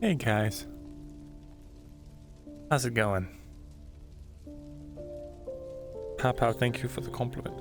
Hey guys, how's it going? Pow Pow, thank you for the compliment.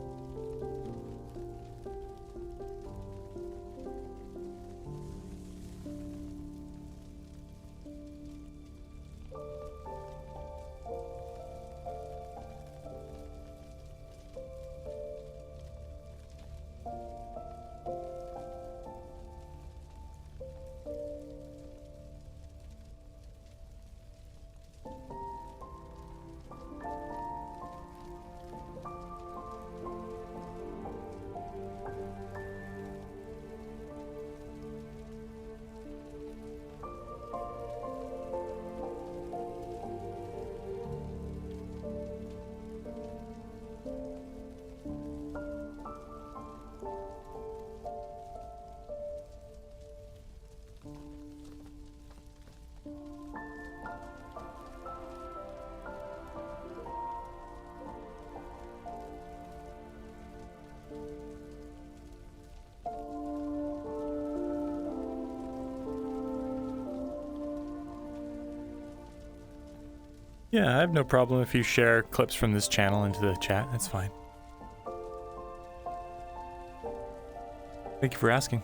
Yeah, I have no problem if you share clips from this channel into the chat. That's fine. Thank you for asking.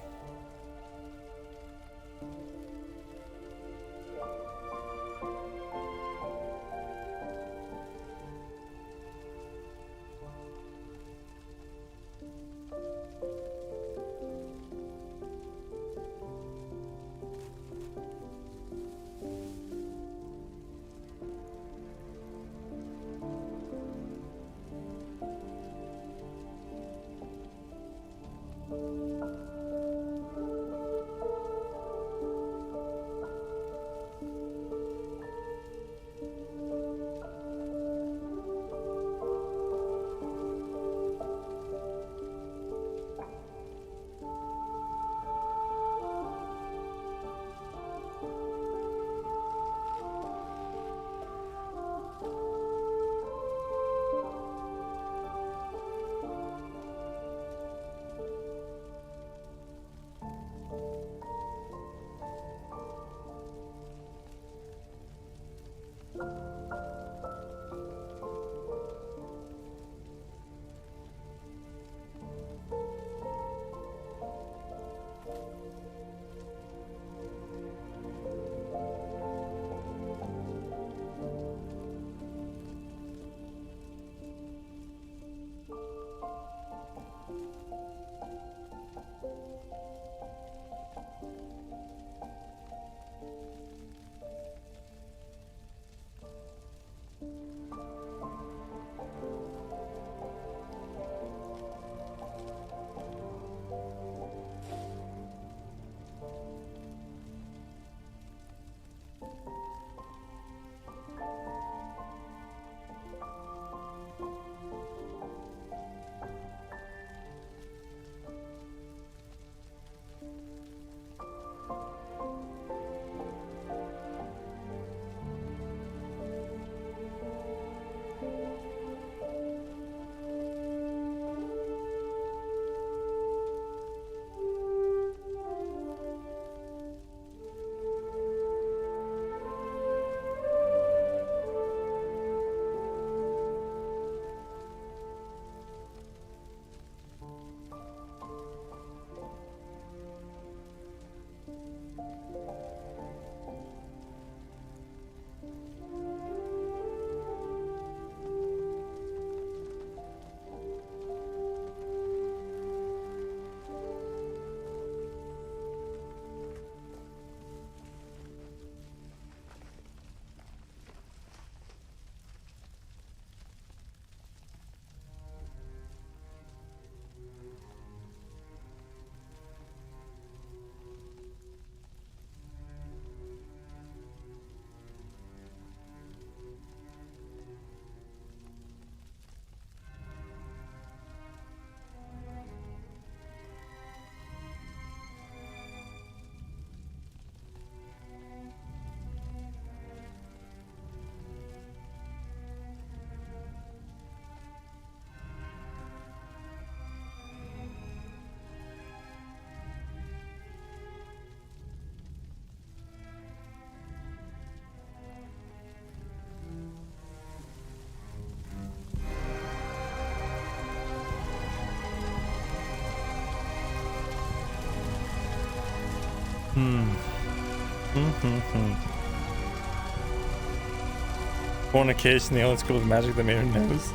Fornication, the old school of magic that Myrindal knows.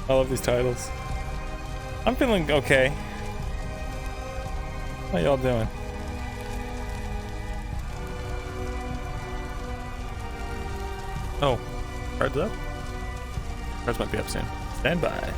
I love these titles. I'm feeling okay. How y'all doing? Oh, cards up? Cards might be up soon. Stand by.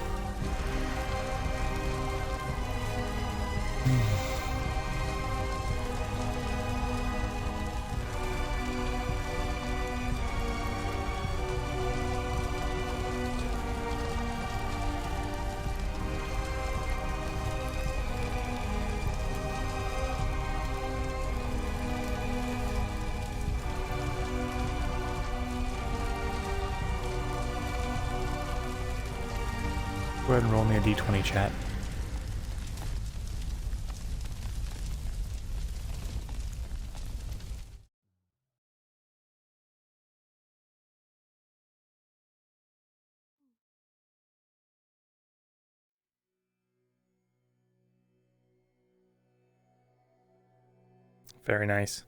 Go ahead and roll me a d20, chat. Very nice.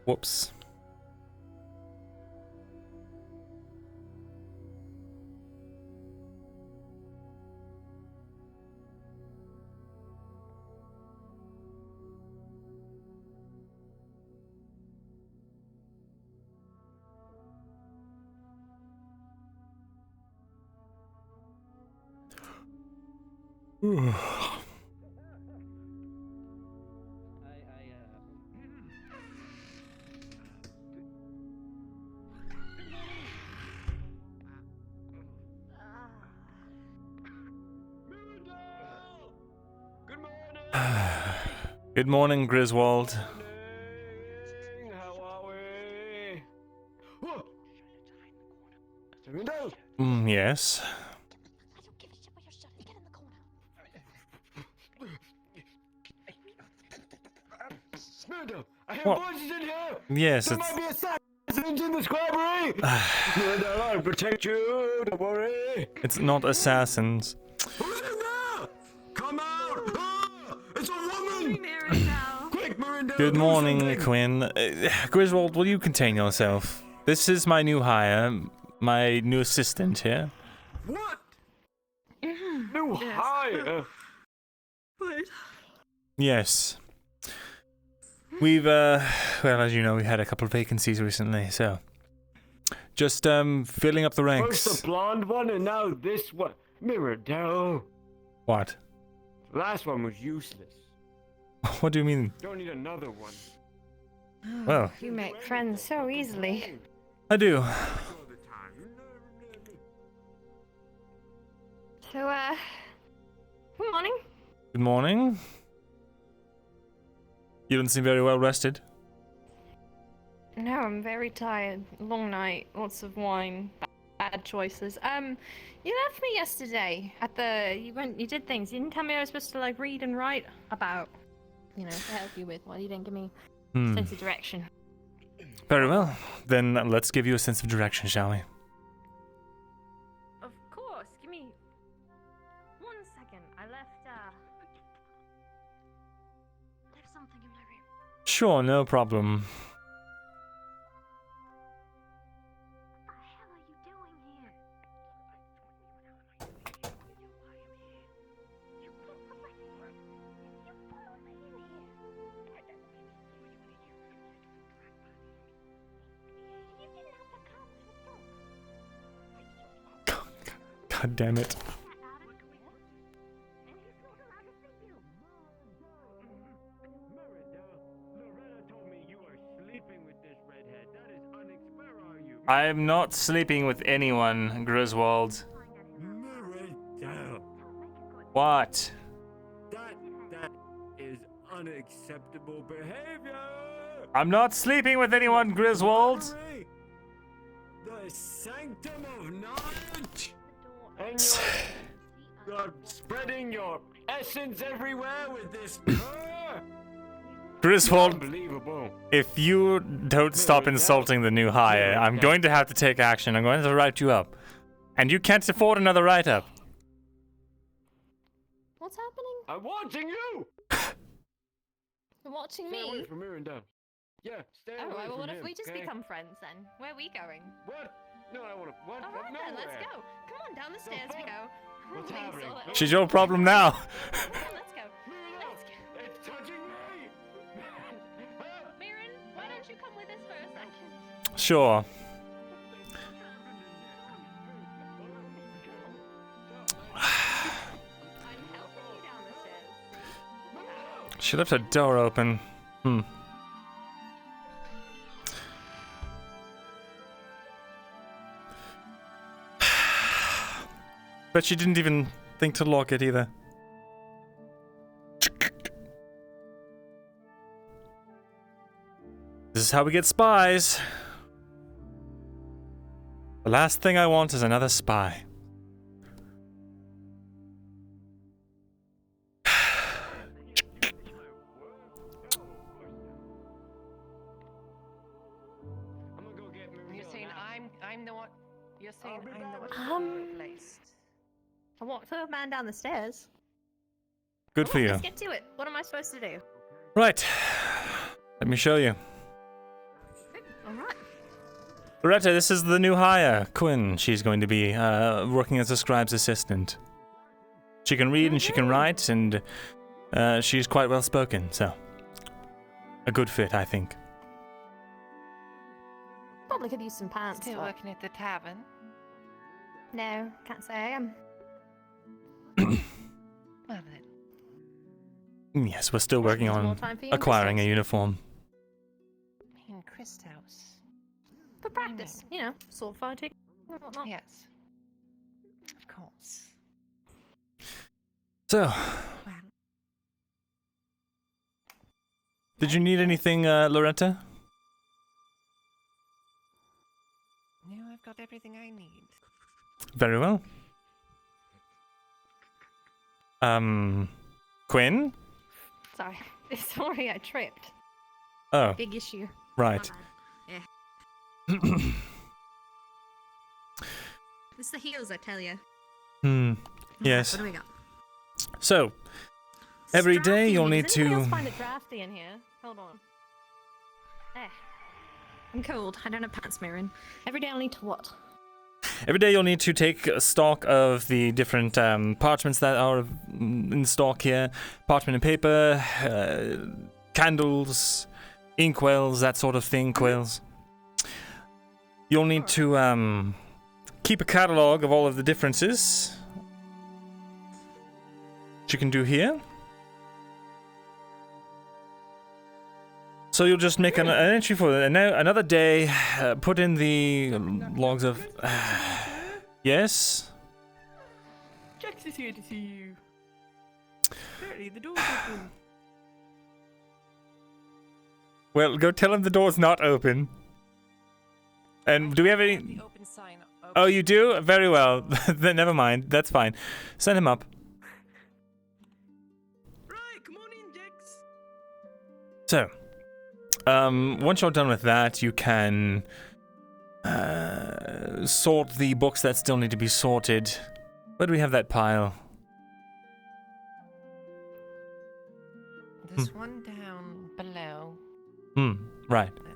Whoops. Good morning, Griswold. How are we? Yes. Myrindal, I hear What? voices in here. Yes, There it's... might be assassins in the scribery. Myrindal, I'll protect you. Don't worry. It's not assassins. Who's in there? Come out! Ah, it's a woman. Myrindal. Quick, Myrindal. Good do morning, something. Quinn. Griswold, will you contain yourself? This is my new hire, my new assistant here. What? New hire. What? Yes. We've, well, as you know, we had a couple of vacancies recently, so... Just, filling up the ranks. First the blonde one, and now this one. Myrindal. What? The last one was useless. What do you mean? Don't need another one. Well, You make friends so easily. I do. All the time. So, good morning. Good morning. You don't seem very well rested. No, I'm very tired. Long night, lots of wine, bad choices. You left me yesterday at the. You did things. You didn't tell me I was supposed to like read and write about. You know, to help you with. Well, you didn't give me a sense of direction. Very well. Then let's give you a sense of direction, shall we? Of course. Give me 1 second. I left something in my room. Sure, no problem. What the hell are you doing here? You put me in here. You didn't have to come to the God damn it. Loretta told me you are sleeping with this redhead. That is where are you? I'm not sleeping with anyone, Griswold. Myrindal. What? That is unacceptable behavior. I'm not sleeping with anyone, Griswold. The sanctum of knowledge. And you're spreading your essence everywhere with this cur. Griswold, Unbelievable. if you don't stop insulting the new hire, I'm going to have to take action. I'm going to write you up. And you can't afford another write-up. What's happening? I'm watching you. You're watching Stay away me? from Myrindal. Yeah, stay away Alright, well, from what if him, we just okay? become friends then? Where are we going? What? No, I want to. What? Alright then, let's Nowhere. go. Come on, down the stairs we fuck? go. What's Please, happening? all that- She's your problem now. Come on, let's go. Myrindal, Let's go. it's touching me. Mirren, why don't you come with us for a second? Sure. I'm helping you down the stairs. She left her door open. But she didn't even think to lock it either. This is how we get spies. The last thing I want is another spy. I'm gonna go get Myrindal. You're saying now. I'm the one. You're saying I'll be I'm the one back. who's replaced. I walked the man down the stairs. Good for Come on, you. Let's get to it. What am I supposed to do? Right. Let me show you. Alright. Loretta, this is the new hire, Quinn. She's going to be working as a scribe's assistant. She can read and she can write, and she's quite well spoken, so a good fit, I think. Probably could use some pants. Still but working at the tavern. no, can't say I am. Well then, Yes, we're still working More on time for you in acquiring a Christmas. uniform. in Christhouse. For practice, you know, sword fighting and whatnot. Yes. Of course. So, Well, did you need anything, Loretta? no, I've got everything I need. Very well. Quinn? Sorry. Sorry, I tripped. Oh, Big issue. right. Yeah. It's the heels, I tell you. Yes. What do we got? So, every day you'll need Does anybody else to... find it drafty in here? Hold on. There. I'm cold. I don't have pants, Mirren. Every day I'll need to what? Every day you'll need to take stock of the different parchments that are in stock here. Parchment and paper, candles, inkwells, that sort of thing, quills. You'll need to keep a catalog of all of the differences. Which you can do here. So you'll just make an entry for it. And now another day, put in the logs of... yes? Jax is here to see you. Apparently the door's open. Well, go tell him the door's not open. And do we have any... The open sign. Oh, you do? Very well. Then never mind. That's fine. Send him up. Right, come on in, Jax. So, once you're done with that, you can sort the books that still need to be sorted. Where do we have that pile? There's one down below. Right. That,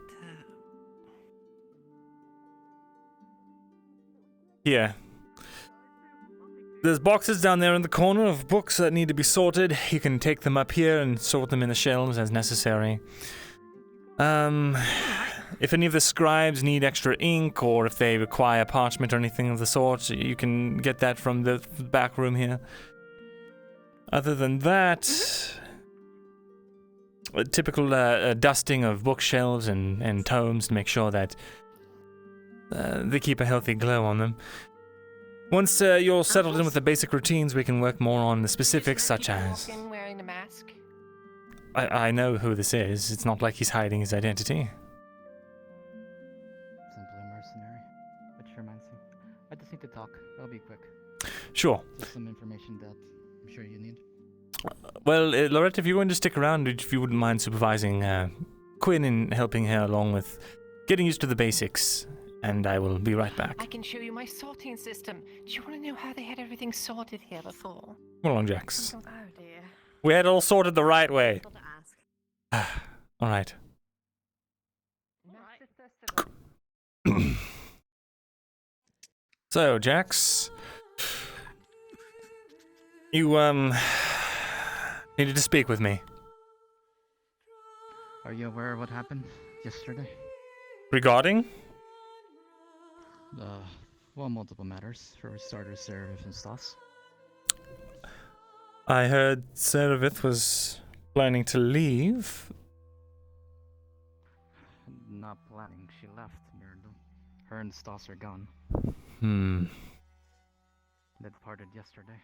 Here. There's boxes down there in the corner of books that need to be sorted. You can take them up here and sort them in the shelves as necessary. If any of the scribes need extra ink, or if they require parchment or anything of the sort, you can get that from the back room here. Other than that, a typical dusting of bookshelves and tomes to make sure that they keep a healthy glow on them. Once you're settled in with the basic routines, we can work more on the specifics, such as... walk in wearing a mask. I know who this is. It's not like he's hiding his identity. Simply a mercenary. But sure, Mancy. I just need to talk. It'll be quick. Sure. Just some information that I'm sure you need. Well, Loretta, if you're going to stick around, if you wouldn't mind supervising Quinn and helping her along with getting used to the basics, and I will be right back. I can show you my sorting system. Do you want to know how they had everything sorted here before? Come along, Jax. Oh dear. We had it all sorted the right way. Got to ask. All right. Right. So, Jax, you needed to speak with me Are you aware of what happened yesterday? regarding. Well, multiple matters. For starters, Seraph and Stas. I heard Seravith was planning to leave. Not planning. She left, Myrindal. Her and Stas are gone. They departed yesterday.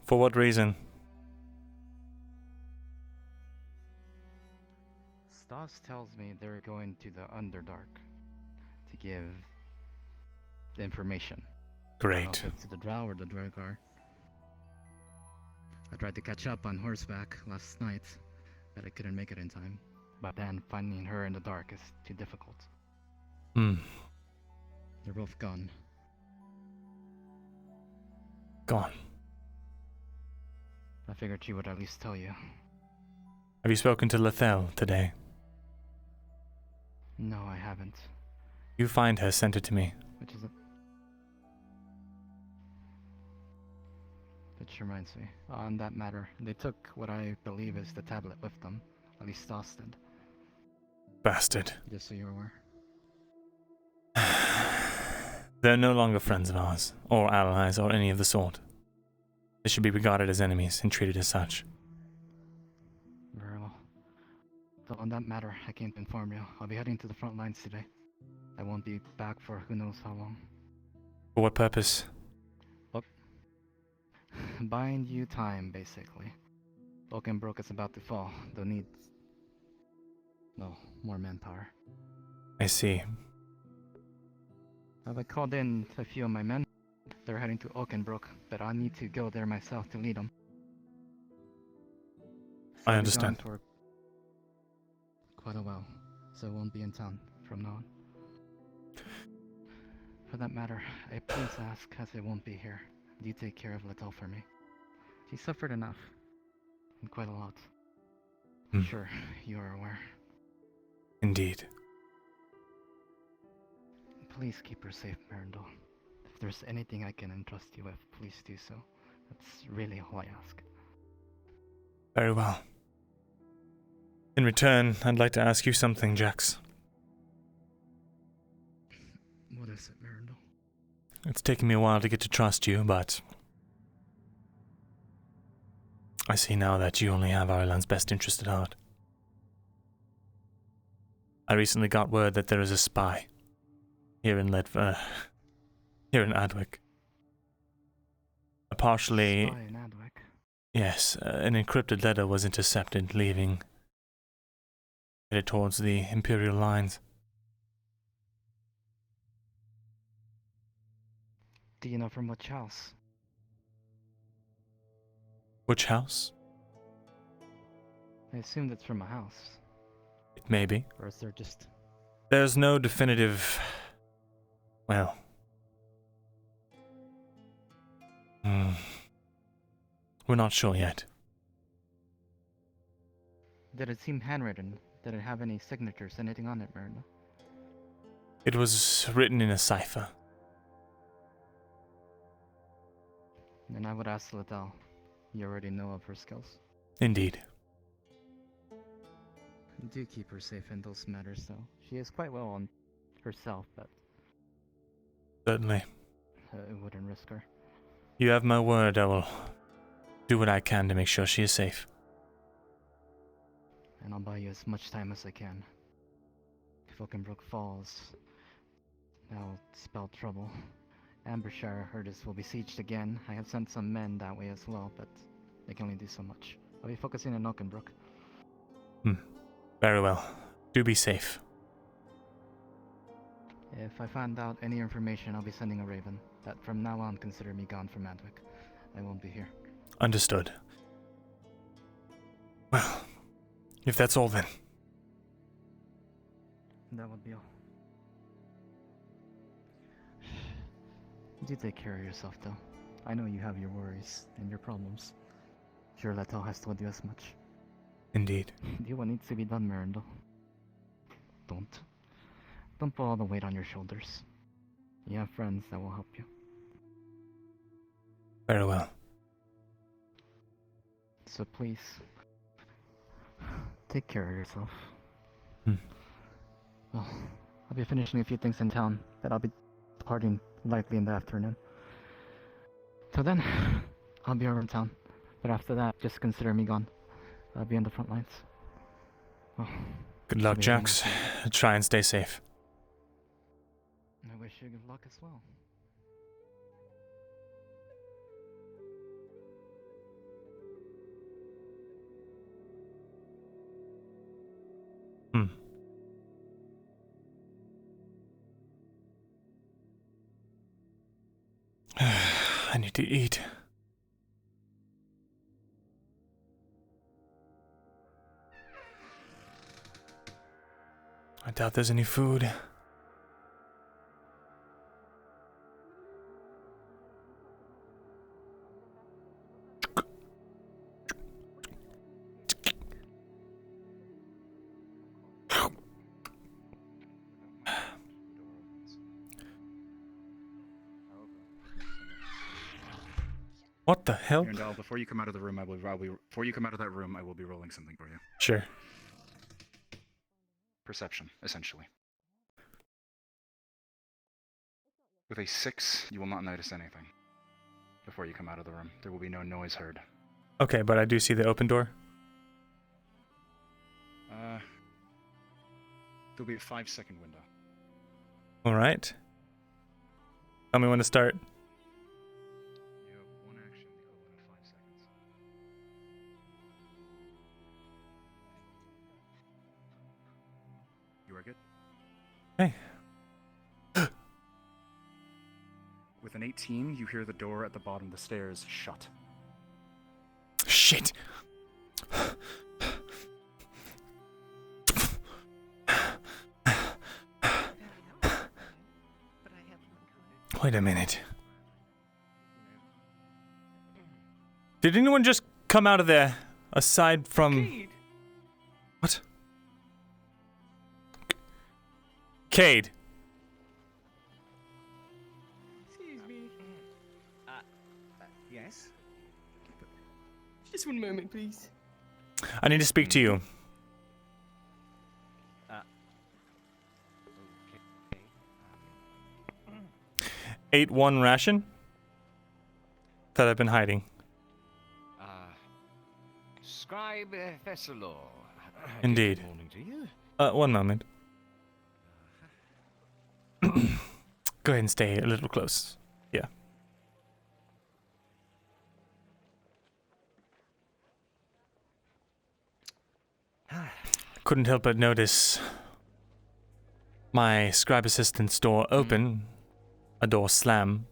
For what reason? Stas tells me they're going to the Underdark to give the information. Great. To the Drow or the Dwargar. I tried to catch up on horseback last night, but I couldn't make it in time. But then finding her in the dark is too difficult. Hmm. They're both gone. Gone. I figured she would at least tell you. Have you spoken to Lethel today? No, I haven't. You find her, send it to me. Which is it? Which reminds me, on that matter, they took what I believe is the tablet with them. At least Stas did. Bastard. Just so you're aware. They're no longer friends of ours, or allies, or any of the sort. They should be regarded as enemies and treated as such. Very well. So on that matter, I came to inform you. I'll be heading to the front lines today. I won't be back for who knows how long. For what purpose? Buying you time, basically. Oakenbrook is about to fall. They'll need... well, more manpower. I see. I called in a few of my men. They're heading to Oakenbrook, but I need to go there myself to lead them. I I'll be understand. gone for quite a while, so I won't be in town from now on. For that matter, I please ask, as I won't be here, do you take care of Lethel for me? She suffered enough, and quite a lot. I'm sure you are aware. Indeed. Please keep her safe, Myrindal. If there's anything I can entrust you with, please do so. That's really all I ask. Very well. In return, I'd like to ask you something, Jax. What is it, Myrindal? It's taken me a while to get to trust you, but I see now that you only have Ireland's best interest at heart. I recently got word that there is a spy here in here in Adwick. Partially, Spy in Adwick. yes, an encrypted letter was intercepted, headed towards the Imperial lines. Do you know from which house? Which house? I assumed it's from a house. It may be. Or is there just... There's no definitive... well... we're not sure yet. Did it seem handwritten? Did it have any signatures, anything on it, Myrna? It was written in a cipher. Then I would ask Lethel. You already know of her skills. Indeed. Do keep her safe in those matters, though. She is quite well on herself, but Certainly. it wouldn't risk her. You have my word, I will do what I can to make sure she is safe. And I'll buy you as much time as I can. If Oakenbrook falls, that'll spell trouble. Ambershire, I heard, will be sieged again. I have sent some men that way as well, but they can only do so much. I'll be focusing on Oakenbrook. Very well. Do be safe. If I find out any information, I'll be sending a raven. That from now on, consider me gone from Adwick. I won't be here. Understood. Well, if that's all then. That would be all. Do take care of yourself, though. I know you have your worries and your problems. Sure, Leto has told you as much. Indeed. Do what needs to be done, Myrindal. Don't put all the weight on your shoulders. You have friends that will help you. Very well. So please, take care of yourself. Well, I'll be finishing a few things in town that I'll be departing likely in the afternoon. Till then, I'll be around town. But after that, just consider me gone. I'll be on the front lines. Well, Good luck, Jax. Try and stay safe. I wish you good luck as well. I need to eat. I doubt there's any food. What the hell? Myrindal, before you come out of the room, before you come out of that room, I will be rolling something for you. Sure. Perception, essentially. With a 6, you will not notice anything. Before you come out of the room, there will be no noise heard. Okay, but I do see the open door. There'll be a 5-second window. All right. Tell me when to start. You have one action, the equivalent of 5 seconds. You are good? Hey. With an 18, you hear the door at the bottom of the stairs shut. Shit. Wait a minute. Did anyone just come out of there aside from... Cade. What? Cade. Excuse me. Yes? Just one moment, please. I need to speak to you. 8-1 ration that I've been hiding. Scribe Thesalor. Indeed. Good morning to you. 1 moment. Go ahead and stay a little close. Yeah. Couldn't help but notice my scribe assistant's door open, a door slam,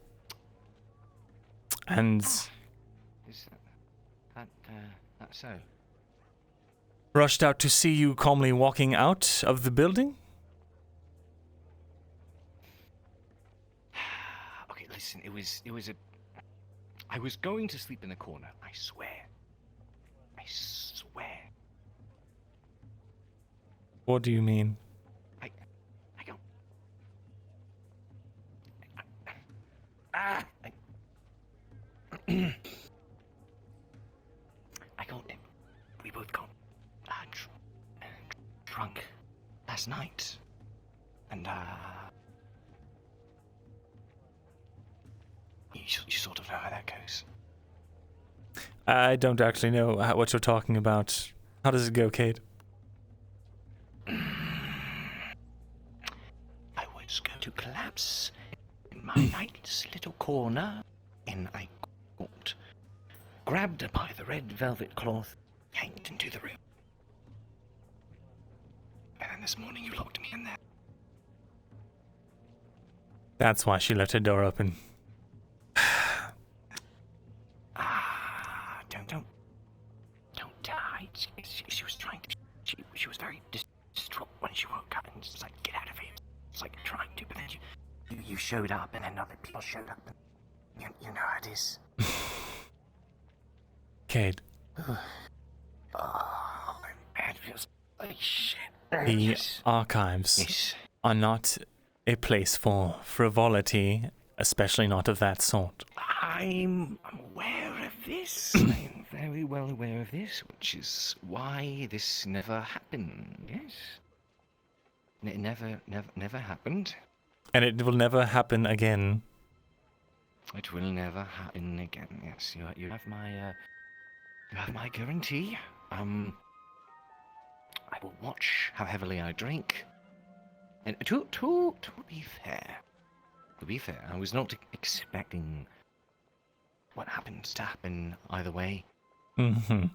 and Is that so? rushed out to see you calmly walking out of the building. Okay, listen, it was a... I was going to sleep in the corner, I swear. I swear. What do you mean? I don't... I got... We both got drunk last night. And, you sort of know how that goes. I don't actually know what you're talking about. How does it go, Cade? I was going to collapse in my nice little corner, and I got grabbed by the red velvet cloth, yanked into the room. And then this morning you locked me in there. That's why she left her door open. showed up and then other people showed up. You know how it is. Cade, Oh, my head feels like shit. the Yes. archives Yes. are not a place for frivolity, especially not of that sort. I'm aware of this. I'm very well aware of this, which is why this never happened. Yes. It never happened. And it will never happen again. It will never happen again. Yes, you have my guarantee. I will watch how heavily I drink. And to be fair, I was not expecting what happens to happen either way. Mm-hmm.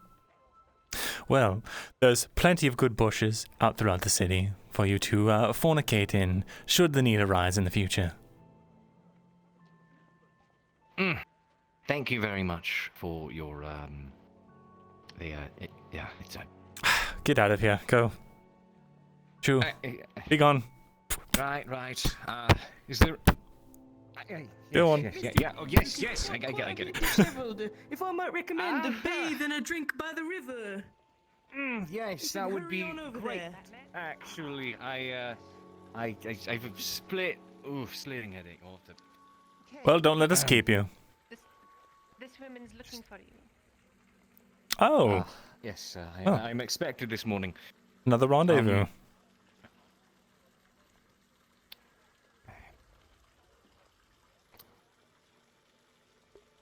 Well, there's plenty of good bushes out throughout the city for you to fornicate in, should the need arise in the future. Thank you very much for your it's a Get out of here. Go. Chew. Be gone. right. Is there? Go on. Yeah. Oh, yes. I get it. Disheveled. If I might recommend a bathe and a drink by the river. Yes, that would be Hurry on over great. there. Actually, I've a slitting headache. I'll have to. Well, don't let us keep you. This woman's looking for you. Oh, Yes, Oh. I'm expected this morning. another rendezvous.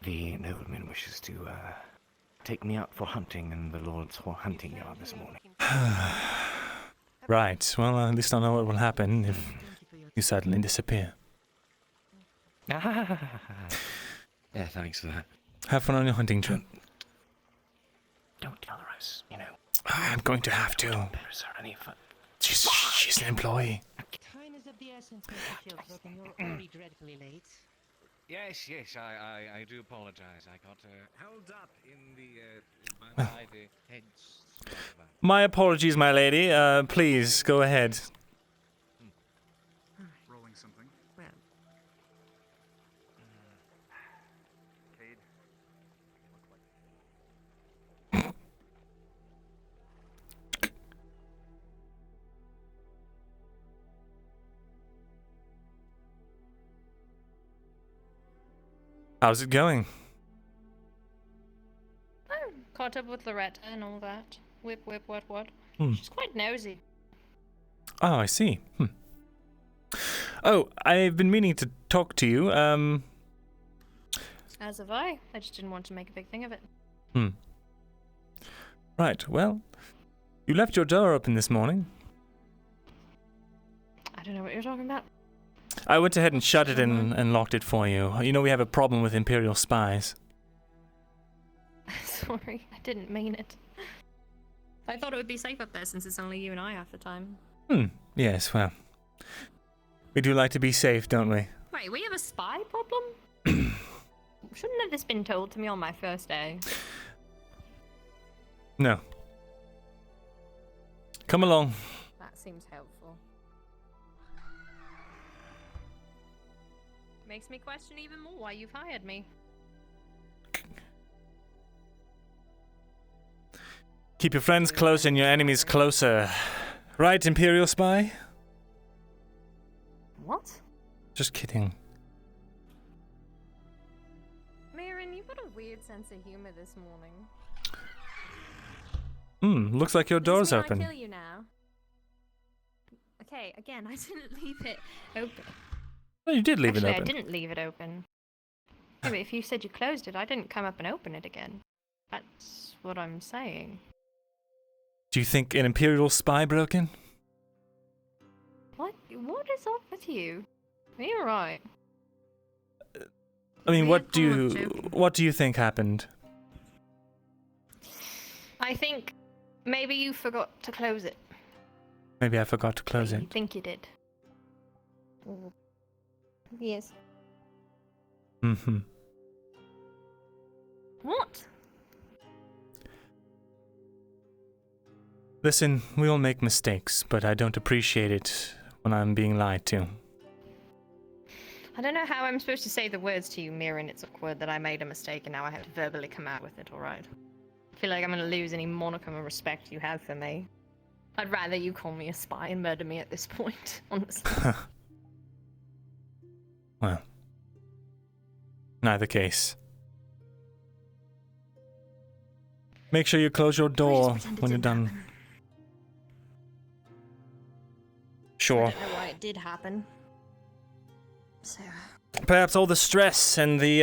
The nobleman wishes to take me out for hunting in the Lord's hunting yard this morning. Right. Well, at least I know what will happen if you suddenly disappear. Yeah, thanks for that. Have fun on your hunting trip. Don't tell her us, I'm going to have to. Bears are any fun. She's an employee. Time is of the essence, Mr. Shieldbroken. You're already dreadfully late. Yes, I do apologize. I got held up in the by the heads. My apologies, my lady. Please, go ahead. Rolling something. Well, Cade. How's it going? Oh, caught up with Loretta and all that. Whip, what. Hmm. She's quite nosy. Oh, I see. Oh, I've been meaning to talk to you. As have I. I just didn't want to make a big thing of it. Right, well, you left your door open this morning. I don't know what you're talking about. I went ahead and shut it and locked it for you. You know we have a problem with Imperial spies. Sorry, I didn't mean it. I thought it would be safe up there since it's only you and I half the time. Yes, well, we do like to be safe, don't we? Wait, we have a spy problem? Shouldn't have this been told to me on my first day? No. Come along. That seems helpful. Makes me question even more why you've hired me. Keep your friends close and your enemies closer. Right, Imperial spy? What? Just kidding. Myrin, you've got a weird sense of humor this morning. Looks like your door's Does this open. mean I kill you now? Okay, again, I didn't leave it open. Well, you did leave Actually, it open. I didn't leave it open. Yeah, but if you said you closed it, I didn't come up and open it again. That's what I'm saying. Do you think an Imperial spy broke in? What is up with you? Are you alright? I mean, Weird form of joking. what do you think happened? I think maybe you forgot to close it. Maybe I forgot to close You it. think you did. Yes. Mm-hmm. What? Listen, we all make mistakes, but I don't appreciate it when I'm being lied to. I don't know how I'm supposed to say the words to you, Mirin. It's awkward that I made a mistake and now I have to verbally come out with it, alright? I feel like I'm gonna lose any monicum of respect you have for me. I'd rather you call me a spy and murder me at this point, honestly. Well, neither case. Make sure you close your door when you're done. I Sure. don't know why it did happen. So... Perhaps all the stress and the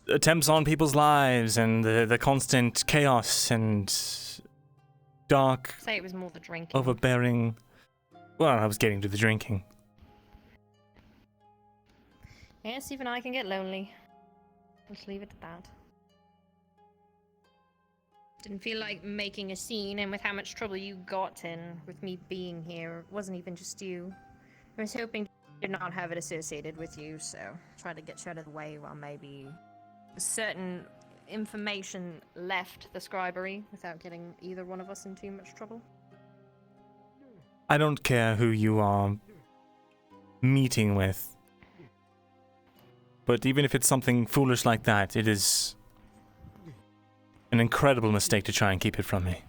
attempts on people's lives and the constant chaos and dark, Say it was more the drinking. overbearing... Well, I was getting to the drinking. Yes, even I can get lonely. Let's leave it at that. Didn't feel like making a scene, and with how much trouble you got in with me being here, it wasn't even just you. I was hoping to not have it associated with you, so try to get you out of the way while maybe certain information left the scribery without getting either one of us in too much trouble. I don't care who you are meeting with. But even if it's something foolish like that, it is an incredible mistake to try and keep it from me.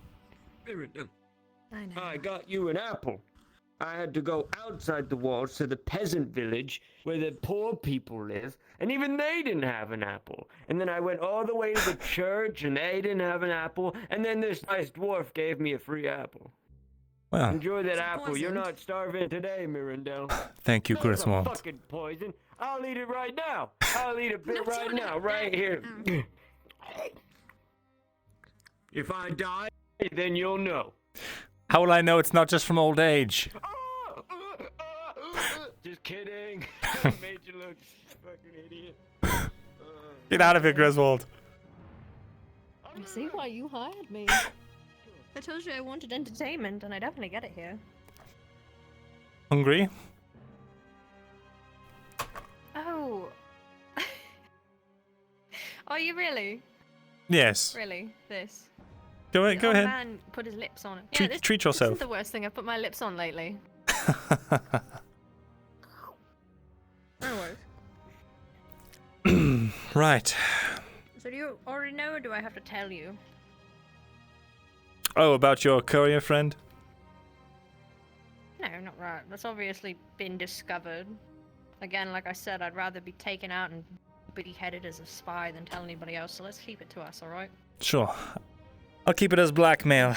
I know. I got you an apple. I had to go outside the walls to the peasant village where the poor people live, and even they didn't have an apple. And then I went all the way to the church, and they didn't have an apple, and then this nice dwarf gave me a free apple. Well, Enjoy that It's apple. poisoned. You're not starving today, Myrindal. thank you, No, it's a Griswold. fucking poison. I'll eat it right now. I'll eat a bit right now, right here. If I die, then you'll know. How will I know it's not just from old age? Just kidding. I made you look fucking idiot. Get out of here, Griswold. I see why you hired me. I told you I wanted entertainment, and I definitely get it here. Hungry? Oh. Are you really? Yes. Really? This? Go The ahead. Go old ahead. man put his lips on it. Treat This yourself. isn't the worst thing I've put my lips on lately. No worries. Right. So do you already know, or do I have to tell you? Oh, about your courier friend? No, not right. That's obviously been discovered. Again, like I said, I'd rather be taken out and beheaded as a spy than tell anybody else, so let's keep it to us, alright? Sure. I'll keep it as blackmail.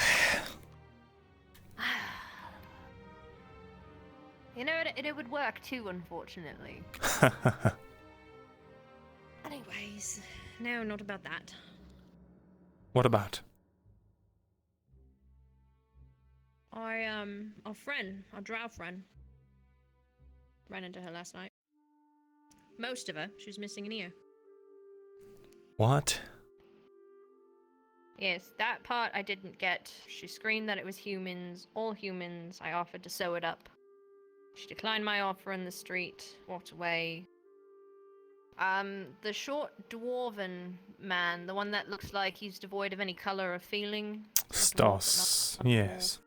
You know, it would work too, unfortunately. Anyways, no, not about that. What about? Our friend, our drow friend, ran into her last night. Most of her. She was missing an ear. What? Yes, that part I didn't get. She screamed that it was humans, all humans. I offered to sew it up. She declined my offer in the street, walked away. The short dwarven man, the one that looks like he's devoid of any color or feeling. Stos. Yes.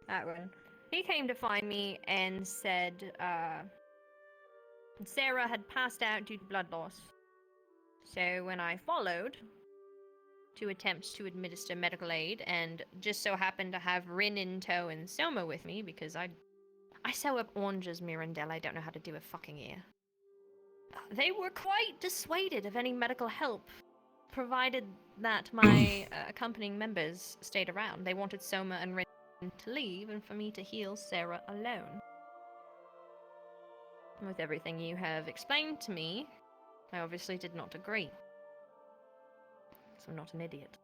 That one. He came to find me and said, Sarah had passed out due to blood loss. So when I followed to attempt to administer medical aid, and just so happened to have Rin in tow and Soma with me, because I sew up oranges, Myrindal. I don't know how to do a fucking ear. They were quite dissuaded of any medical help, provided that my accompanying members stayed around. They wanted Soma and Rin to leave, and for me to heal Sarah alone. With everything you have explained to me, I obviously did not agree. So I'm not an idiot.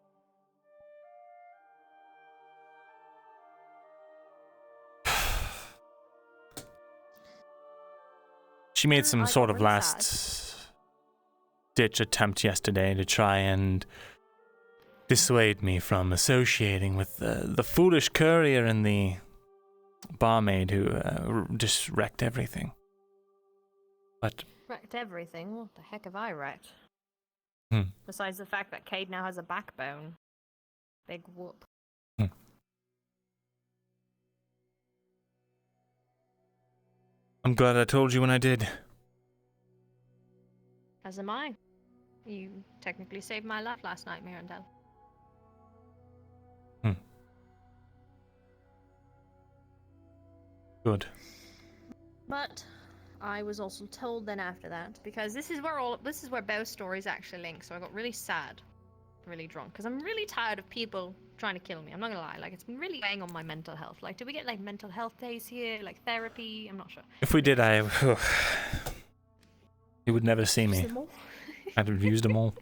She made some I sort got of really last-ditch attempt yesterday to try and dissuade me from associating with the foolish courier and the barmaid who just wrecked everything. But Wrecked everything? What the heck have I wrecked? Hmm. Besides the fact that Cade now has a backbone. Big whoop. I'm glad I told you when I did. As am I. You technically saved my life last night, Myrindal. Good. But I was also told then after that, because this is where both stories actually link. So I got really sad, really drunk, because I'm really tired of people trying to kill me. I'm not gonna lie, like it's been really weighing on my mental health. Like, do we get like mental health days here, like therapy? I'm not sure. If we did, you would never see me. I'd have used them all.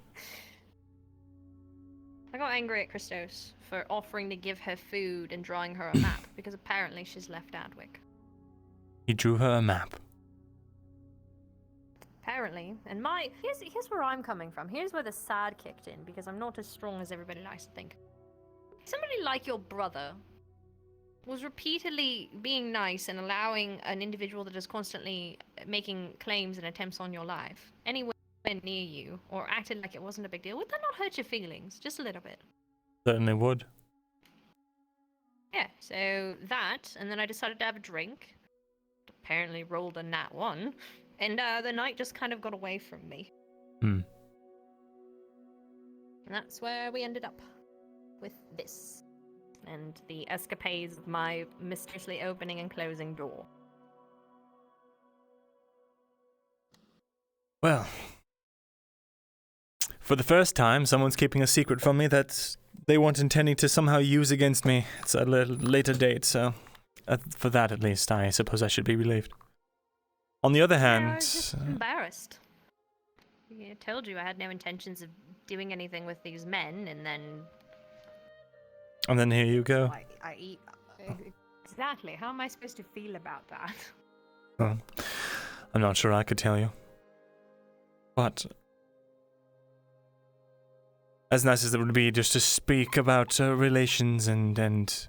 I got angry at Christos for offering to give her food and drawing her a map, because apparently she's left Adwick. He drew her a map. Apparently, and here's where I'm coming from. Here's where the sad kicked in, because I'm not as strong as everybody likes to think. Somebody like your brother was repeatedly being nice and allowing an individual that is constantly making claims and attempts on your life anywhere near you, or acted like it wasn't a big deal. Would that not hurt your feelings just a little bit? Certainly would. Yeah, so that, and then I decided to have a drink. Apparently rolled a nat 1, and the night just kind of got away from me. Hmm. And that's where we ended up with this. And the escapades of my mysteriously opening and closing door. Well, for the first time, someone's keeping a secret from me that they weren't intending to somehow use against me. It's a later date, so for that at least, I suppose I should be relieved. On the other hand, I was just embarrassed. I told you I had no intentions of doing anything with these men, and then here you go. I eat. Exactly. How am I supposed to feel about that? Well, I'm not sure I could tell you. But as nice as it would be just to speak about relations and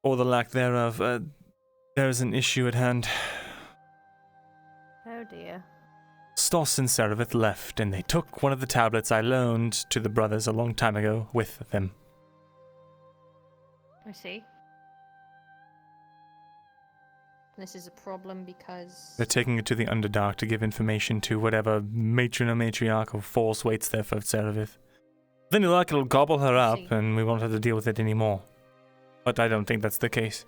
or the lack thereof, there is an issue at hand. Oh dear. Stoss and Serevith left, and they took one of the tablets I loaned to the brothers a long time ago with them. I see. This is a problem because... They're taking it to the Underdark to give information to whatever matron or matriarch or force waits there for Serevith. With any luck, it'll gobble her up, and we won't have to deal with it anymore. But I don't think that's the case.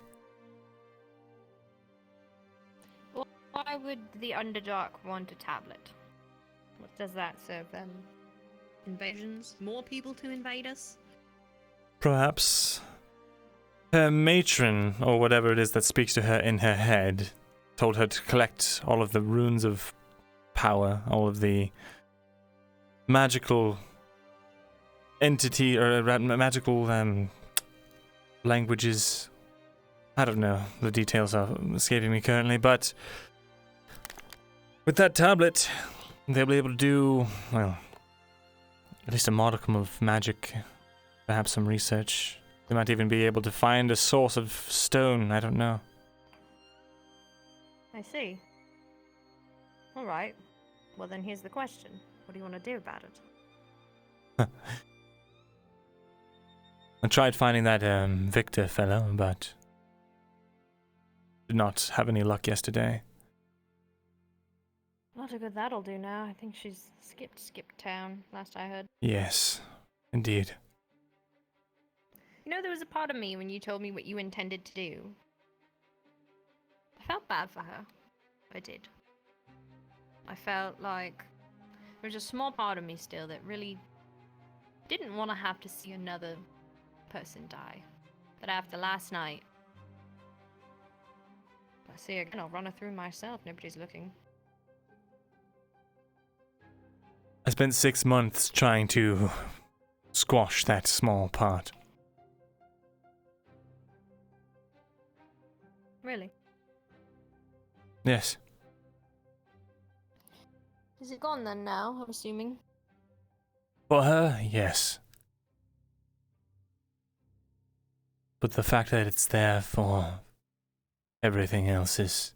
Why would the Underdark want a tablet? What does that serve them? Invasions? More people to invade us? Perhaps her matron, or whatever it is that speaks to her in her head, told her to collect all of the runes of power, all of the magical entity, or magical languages. I don't know, the details are escaping me currently, but with that tablet, they'll be able to do, well, at least a modicum of magic, perhaps some research. They might even be able to find a source of stone, I don't know. I see. Alright. Well then here's the question. What do you want to do about it? I tried finding that Victor fellow, but did not have any luck yesterday. Not a good that'll do now. I think she's skipped town, last I heard. Yes, indeed. You know, there was a part of me when you told me what you intended to do. I felt bad for her. I did. I felt like there was a small part of me still that really didn't want to have to see another person die. But after last night, if I see her again, I'll run her through myself. Nobody's looking. I spent 6 months trying to squash that small part. Really? Yes. Is it gone then now, I'm assuming? For her, yes. But the fact that it's there for everything else is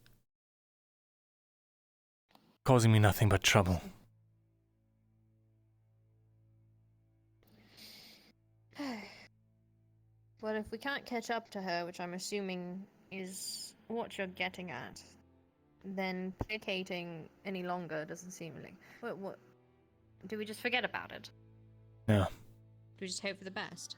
causing me nothing but trouble. Well, if we can't catch up to her, which I'm assuming is what you're getting at, then placating any longer doesn't seem like. What? Do we just forget about it? No. Do we just hope for the best?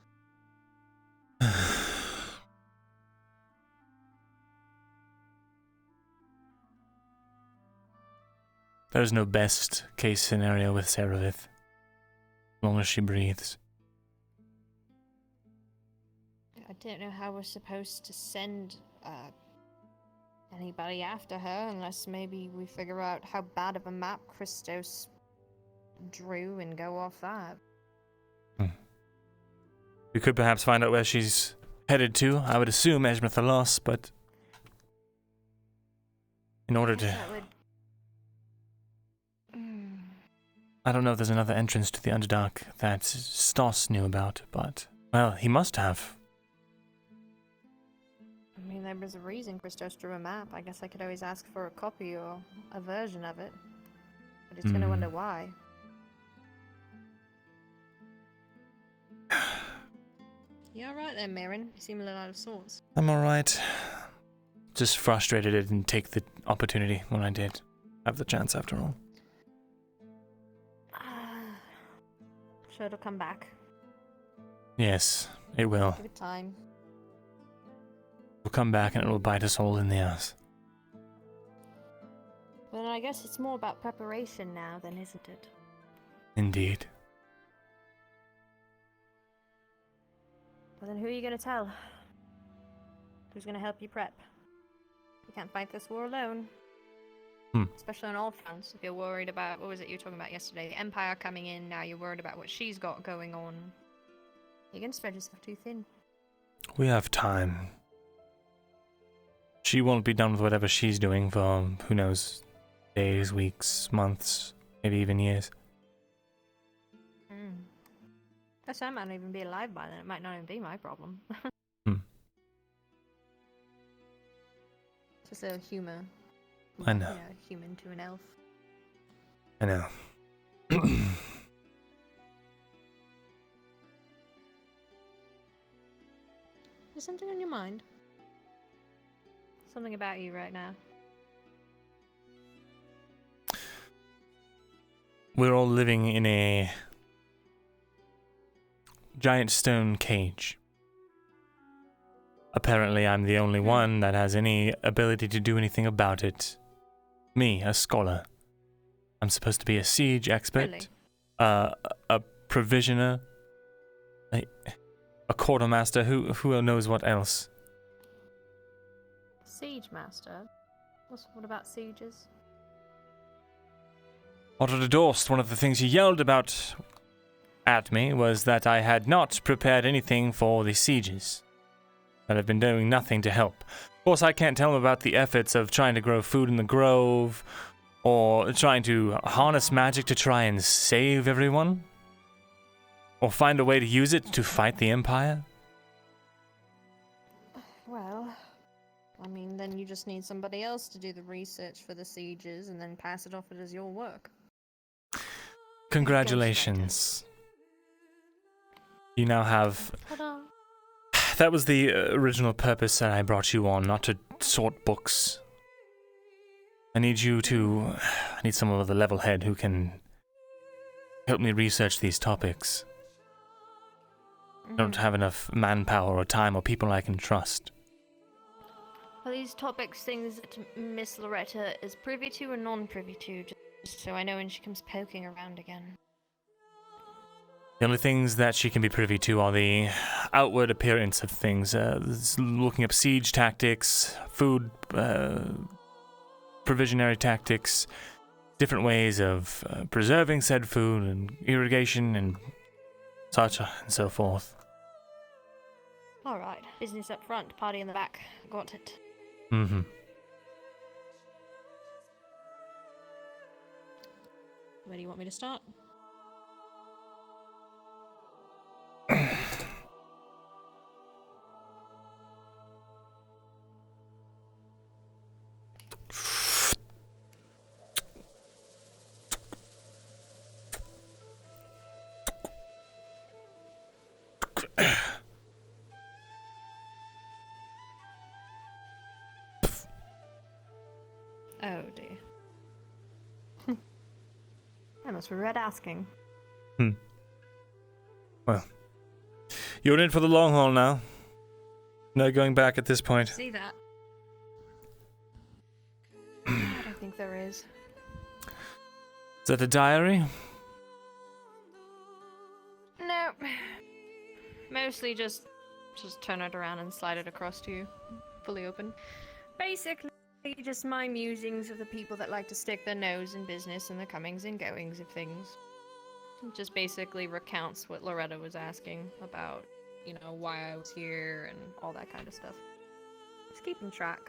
There's no best case scenario with Serevith. As long as she breathes. I don't know how we're supposed to send anybody after her unless maybe we figure out how bad of a map Christos drew and go off that. We could perhaps find out where she's headed to. I would assume Eshma Thalas, but in order to... I don't know if there's another entrance to the Underdark that Stos knew about, but... Well, he must have. I mean, there was a reason Christos drew a map. I guess I could always ask for a copy or a version of it. But it's gonna wonder why. You alright there, Myrin? You seem a little out of sorts. I'm alright. Just frustrated I didn't take the opportunity when I did have the chance after all. Sure it'll come back. Yes, it will. Give it time. It'll come back and it will bite us all in the ass. Well, I guess it's more about preparation now then, isn't it? Indeed. Well, then who are you going to tell? Who's going to help you prep? You can't fight this war alone. Especially on all fronts. If you're worried about, what was it you were talking about yesterday? The Empire coming in, now you're worried about what she's got going on. You're going to spread yourself too thin. We have time. She won't be done with whatever she's doing for, who knows, days, weeks, months, maybe even years. Guess I might not even be alive by then. It might not even be my problem. Just a humor. I know. Yeah, human to an elf. I know. Is something on your mind? Something about you right now. We're all living in a giant stone cage. Apparently, I'm the only one that has any ability to do anything about it. Me, a scholar. I'm supposed to be a siege expert, Really? a provisioner, a quartermaster. Who knows what else? Siege master? What about sieges? Otto de Dorst, one of the things he yelled about at me was that I had not prepared anything for the sieges. That I've been doing nothing to help. Of course, I can't tell him about the efforts of trying to grow food in the grove, or trying to harness magic to try and save everyone, or find a way to use it to fight the Empire. Well, I mean, then you just need somebody else to do the research for the sieges and then pass it off as your work. Congratulations. You now have... Ta-da! That was the original purpose that I brought you on, not to sort books. I need someone with a level head who can help me research these topics. I don't have enough manpower or time or people I can trust. Are these topics things that Miss Loretta is privy to or non-privy to, just so I know when she comes poking around again? The only things that she can be privy to are the outward appearance of things, looking up siege tactics, food, provisionary tactics, different ways of preserving said food, and irrigation, and such and so forth. Alright, business up front, party in the back. Got it. Mm-hmm. Where do you want me to start? Oh dear. I must regret asking. Well, you're in for the long haul now. No going back at this point. See that? I don't think there is. Is that a diary? No. Mostly just turn it around and slide it across to you. Fully open. Basically, just my musings of the people that like to stick their nose in business and the comings and goings of things. It just basically recounts what Loretta was asking about, you know, why I was here and all that kind of stuff. Just keeping track.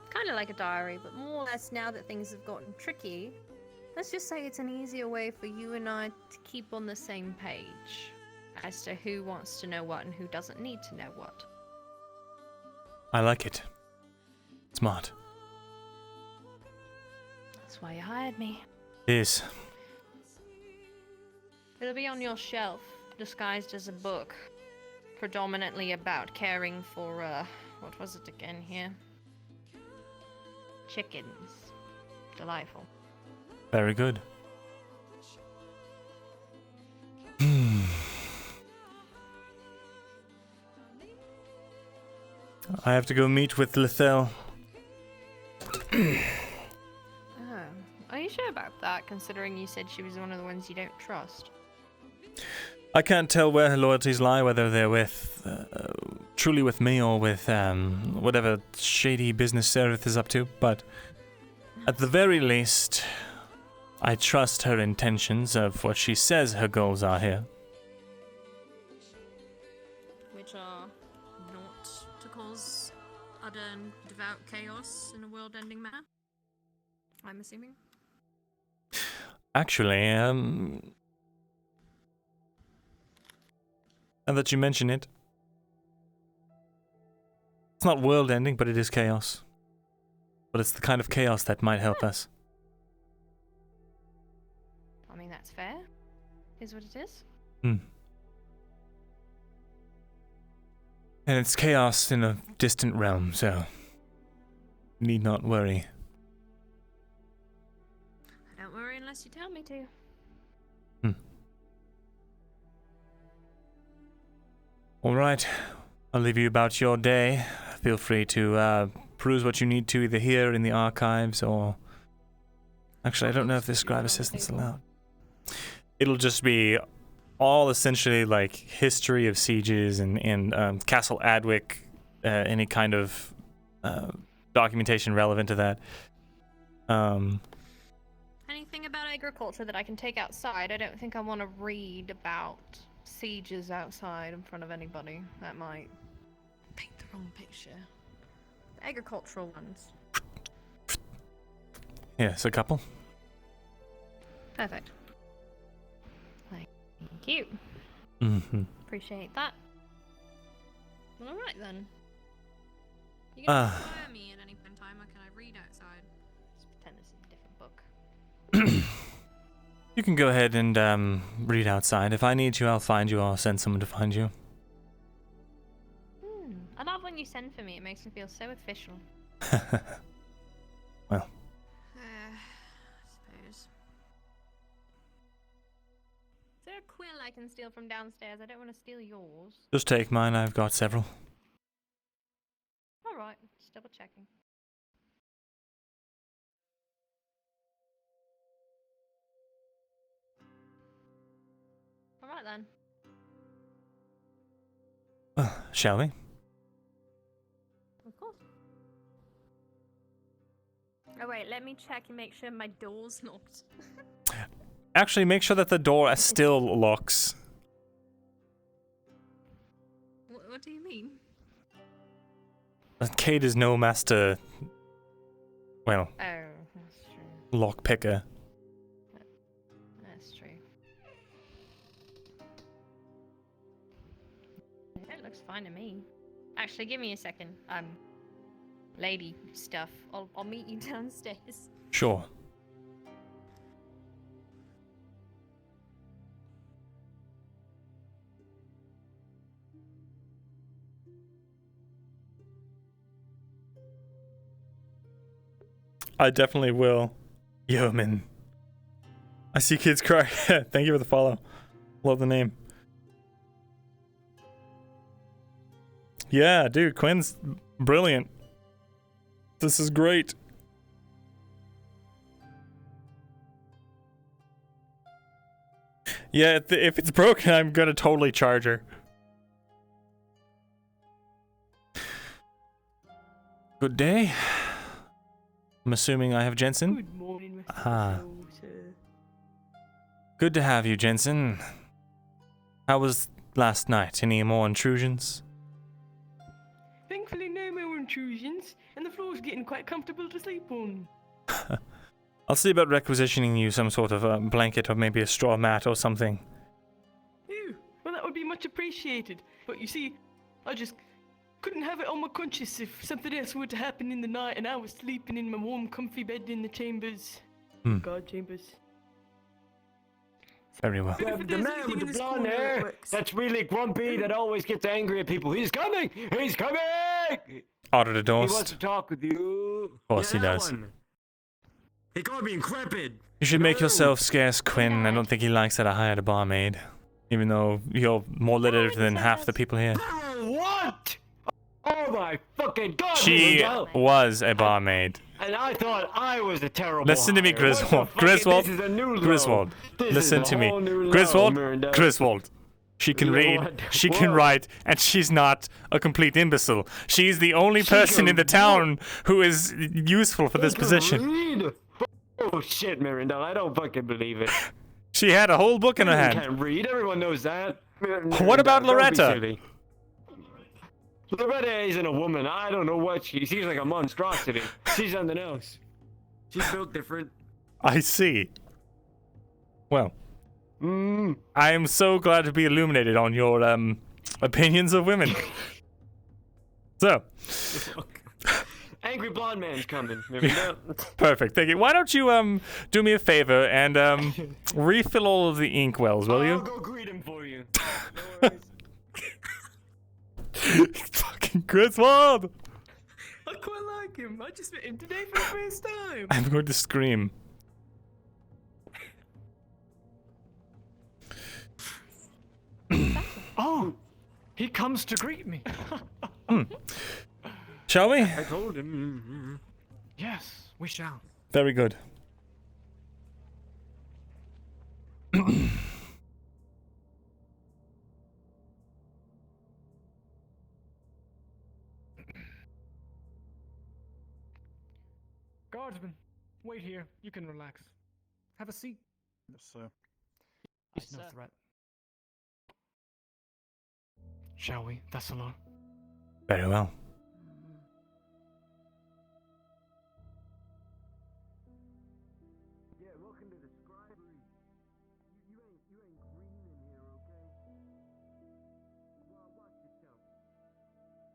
Kind of like a diary, but more or less now that things have gotten tricky, let's just say it's an easier way for you and I to keep on the same page as to who wants to know what and who doesn't need to know what. I like it. Smart. That's why you hired me. It is. It'll be on your shelf, disguised as a book, predominantly about caring for, what was it again here? Chickens. Delightful. Very good. I have to go meet with Lethel. Oh. Are you sure about that, considering you said she was one of the ones you don't trust? I can't tell where her loyalties lie, whether they're with, truly with me or with, whatever shady business Sereth is up to, but at the very least, I trust her intentions of what she says her goals are here. Which are not to cause utter and devout chaos in a world-ending manner, I'm assuming? Actually, now that you mention it, it's not world-ending, but it is chaos. But it's the kind of chaos that might help us. I mean, that's fair. Is what it is. And it's chaos in a distant realm, so need not worry. I don't worry unless you tell me to. All right, I'll leave you about your day. Feel free to peruse what you need to, either here in the archives or... Actually, I don't know if this scribe assistant's allowed. It'll just be all essentially like history of sieges and Castle Adwick, any kind of documentation relevant to that. Anything about agriculture that I can take outside? I don't think I want to read about sieges outside in front of anybody. That might paint the wrong picture. Agricultural ones. Yes, a couple. Perfect. Thank you. Appreciate that. Well, alright then. You can inspire me at any point in time, or can I read outside? Just pretend this is a different book. You can go ahead and read outside. If I need you, I'll find you. I'll send someone to find you. I love when you send for me. It makes me feel so official. Well. I suppose. Is there a quill I can steal from downstairs? I don't want to steal yours. Just take mine. I've got several. Alright, just double checking. Alright then. Shall we? Of course. Oh wait, let me check and make sure my door's locked. Actually, make sure that the door still locks. What do you mean? Kate is no master... Well... Oh, that's true. Lock picker. That's true. It looks fine to me. Actually, give me a second. Lady stuff. I'll meet you downstairs. Sure. I definitely will. Yeoman. I see kids cry. Thank you for the follow. Love the name. Yeah, dude, Quinn's brilliant. This is great. Yeah, if it's broken, I'm gonna totally charge her. Good day. I'm assuming I have Jensen. Good morning, Mr. Ah. Sir. Good to have you, Jensen. How was last night? Any more intrusions? Thankfully, no more intrusions, and the floor's getting quite comfortable to sleep on. I'll see about requisitioning you some sort of a blanket or maybe a straw mat or something. Ew, well, that would be much appreciated. But you see, I just couldn't have it on my conscience if something else were to happen in the night and I was sleeping in my warm, comfy bed in the chambers. God chambers. Very well. But if The there's man anything with in the this blonde corner that hair works- that's really grumpy, that always gets angry at people. He's coming! He's coming! Order the He doors. wants to talk with you. Of course he that does. one. He called me increpid. You should make No. yourself scarce, Quinn. I don't think he likes that I hired a barmaid. Even though you're more literate than half the people here. Oh, what? Oh my fucking god! She Myrindal. was a barmaid. And I thought I was a terrible Listen to me, hire. What the Griswold. fuck? Griswold. This is a new low. Griswold. This Listen is to a me. whole new low, Griswold. Myrindal. Griswold. She can read, What? she can Whoa. write, and she's not a complete imbecile. She's the only She person can in the town who is useful for this She can position. read. Oh shit, Myrindal, I don't fucking believe it. She had a whole book in her Everyone hand. can't read. Everyone knows that. What about Don't be Loretta? silly. Loretta isn't a woman. I don't know what she's like a monstrosity. She's something else. She's built different. I see. Well, I am so glad to be illuminated on your opinions of women. So, Angry blonde man's coming. Myrindal. perfect. Thank you. Why don't you do me a favor and refill all of the ink wells, will I'll you? go greet him for you. No worries. Fucking Griswold! I quite like him. I just met him today for the first time. I'm going to scream. Oh, he comes to greet me. Shall we? I told him. Yes, we shall. Very good. Guardsman, wait here. You can relax. Have a seat. Yes, sir. He's no threat. Shall we, Thesalor? Very well. Yeah, welcome to the scribe. You ain't green in here, okay? Well, watch yourself.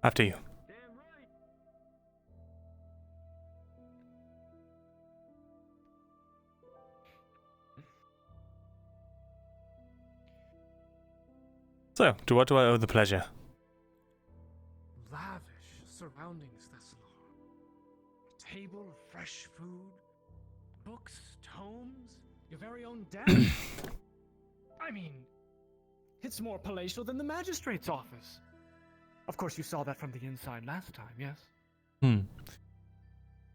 After you. Damn right. So, to what do I owe the pleasure? Lavish surroundings, Thesalor. A table of fresh food, books, tomes, your very own desk. I mean, it's more palatial than the magistrate's office. Of course, you saw that from the inside last time, yes?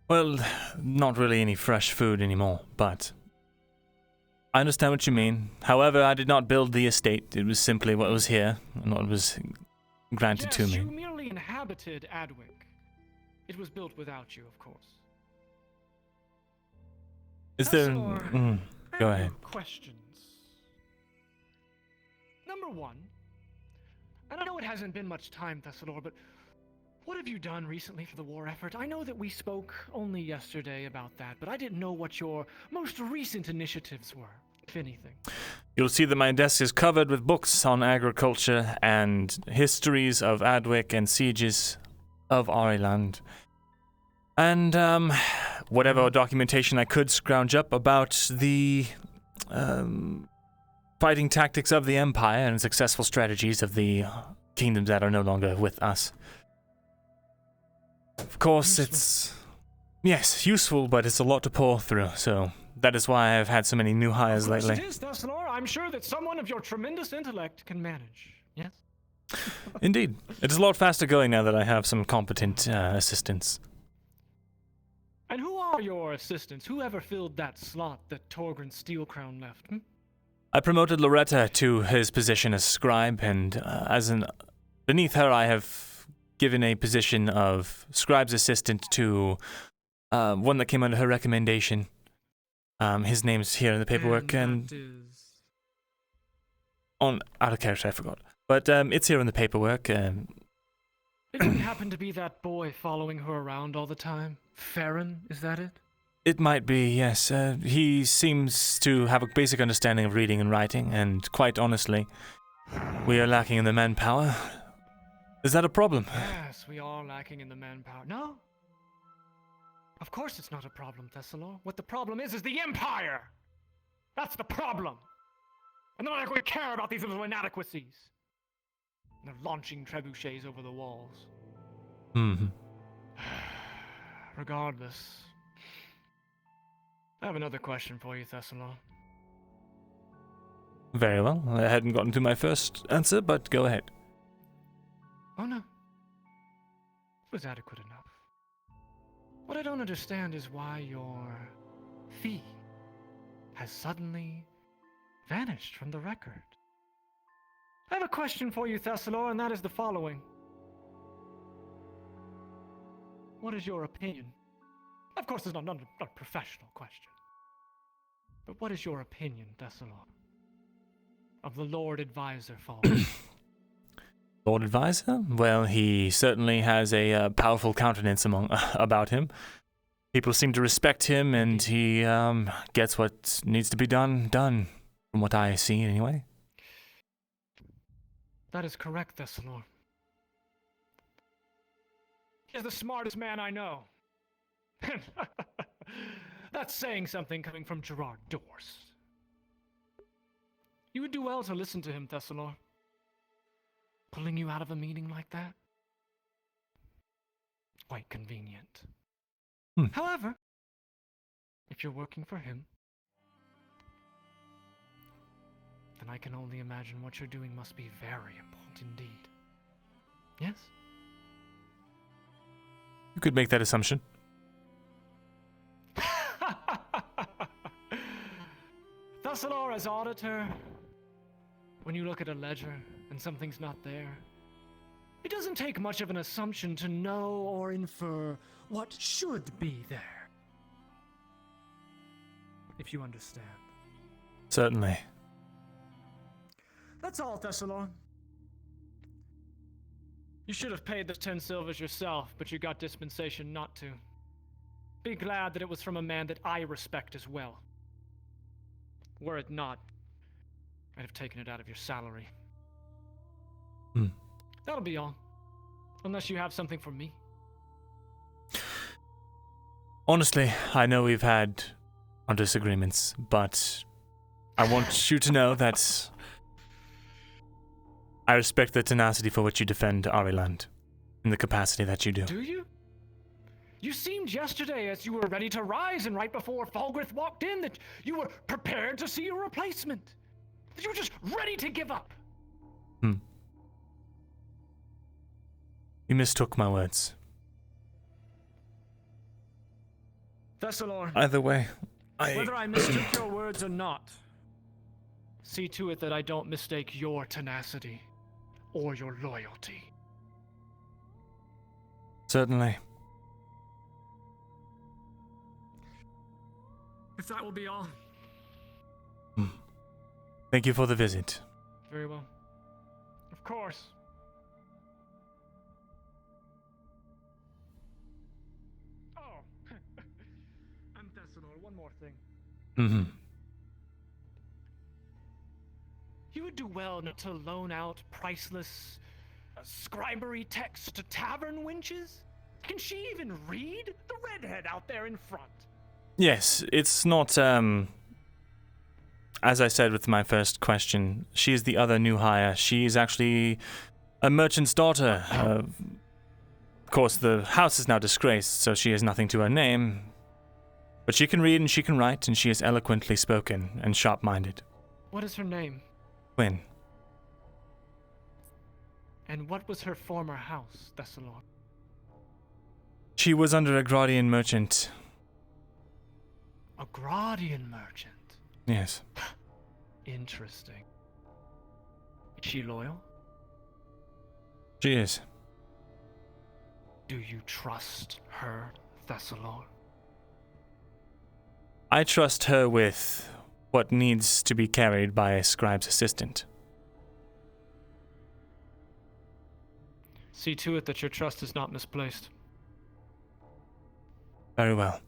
Well, not really any fresh food anymore, but I understand what you mean. However, I did not build the estate. It was simply what was here and what was granted to Yes, you me. merely inhabited Adwick. It was built without you, of course. Is there... Thesalor, I Go have ahead. questions. Number one, and I know it hasn't been much time, Thesalor, but what have you done recently for the war effort? I know that we spoke only yesterday about that, but I didn't know what your most recent initiatives were, if anything. You'll see that my desk is covered with books on agriculture and histories of Adwick and sieges of Ariland. And, whatever documentation I could scrounge up about the, fighting tactics of the Empire and successful strategies of the kingdoms that are no longer with us. Of course, it's... Yes, useful, but it's a lot to pour through, so that is why I've had so many new hires Of course lately. it is, Thesalor. I'm sure that someone of your tremendous intellect can manage. Yes? Indeed. It is a lot faster going now that I have some competent assistants. And who are your assistants? Whoever filled that slot that Torgrin Steelcrown left? I promoted Loretta to his position as scribe, and beneath her I have given a position of scribe's assistant to one that came under her recommendation. His name's here in the paperwork, and that is... out of character, I forgot. But it's here in the paperwork. It wouldn't happen to be that boy following her around all the time? Farron, is that it? It might be, yes. He seems to have a basic understanding of reading and writing, and quite honestly, we are lacking in the manpower. Is that a problem? Yes, we are lacking in the manpower. No? Of course it's not a problem, Thesalor. What the problem is the Empire! That's the problem! And they're not going to care about these little inadequacies. And they're launching trebuchets over the walls. Mm-hmm. Regardless, I have another question for you, Thesalor. Very well. I hadn't gotten to my first answer, but go ahead. Oh no. It was adequate enough. What I don't understand is why your fee has suddenly vanished from the record. I have a question for you, Thesalor, and that is the following. What is your opinion? Of course, it's not a professional question. But what is your opinion, Thesalor, of the Lord Advisor falling? Lord Advisor? Well, he certainly has a powerful countenance about him. People seem to respect him, and he gets what needs to be done, from what I see anyway. That is correct, Thesalor. He is the smartest man I know. That's saying something coming from Gerard Dorst. You would do well to listen to him, Thesalor. Pulling you out of a meeting like that? Quite convenient. However, if you're working for him, then I can only imagine what you're doing must be very important indeed. Yes? You could make that assumption. Thesalor as auditor, when you look at a ledger and something's not there, it doesn't take much of an assumption to know or infer what should be there. If you understand. Certainly. That's all, Thesalor. You should have paid the 10 silvers yourself, but you got dispensation not to. Be glad that it was from a man that I respect as well. Were it not, I'd have taken it out of your salary. That'll be all. Unless you have something for me. Honestly, I know we've had our disagreements, but I want you to know that I respect the tenacity for which you defend Ariland in the capacity that you do. Do you? You seemed yesterday as you were ready to rise, and right before Falgrith walked in that you were prepared to see a replacement. That you were just ready to give up. You mistook my words. Thesalor. Either way, Whether I mistook your words or not, see to it that I don't mistake your tenacity or your loyalty. Certainly. If that will be all. Thank you for the visit. Very well. Of course. Oh. I'm Thesalor. One more thing. You would do well not to loan out priceless scribery text to tavern wenches? Can she even read? The redhead out there in front. Yes, it's not, as I said with my first question, she is the other new hire. She is actually a merchant's daughter, course, the house is now disgraced, so she has nothing to her name. But she can read and she can write, and she is eloquently spoken and sharp-minded. What is her name? Quinn. And what was her former house, Thesalor? She was under a Gradian merchant. A Gradian merchant? Yes. Interesting. Is she loyal? She is. Do you trust her, Thesalor? I trust her with what needs to be carried by a scribe's assistant. See to it that your trust is not misplaced. Very well.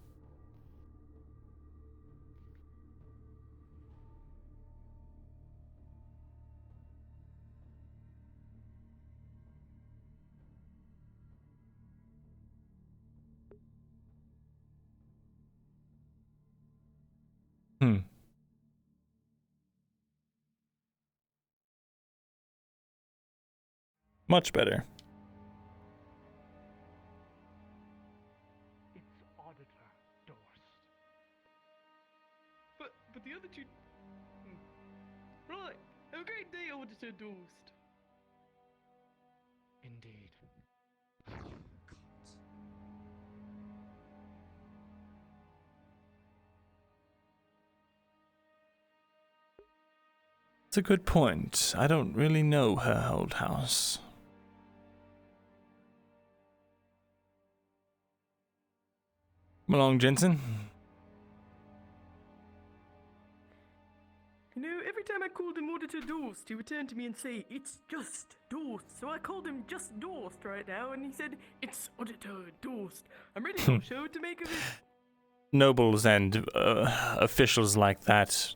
Much better. It's Auditor Dorst. But the other two... Right. Have a great day, Auditor Dorst. Indeed. That's a good point. I don't really know her old house. Come along, Jensen. You know, every time I called him Auditor Dorst, he would turn to me and say, "It's just Dorst." So I called him just Dorst right now, and he said, "It's Auditor Dorst." I'm really not sure what to make of it. Nobles and officials like that,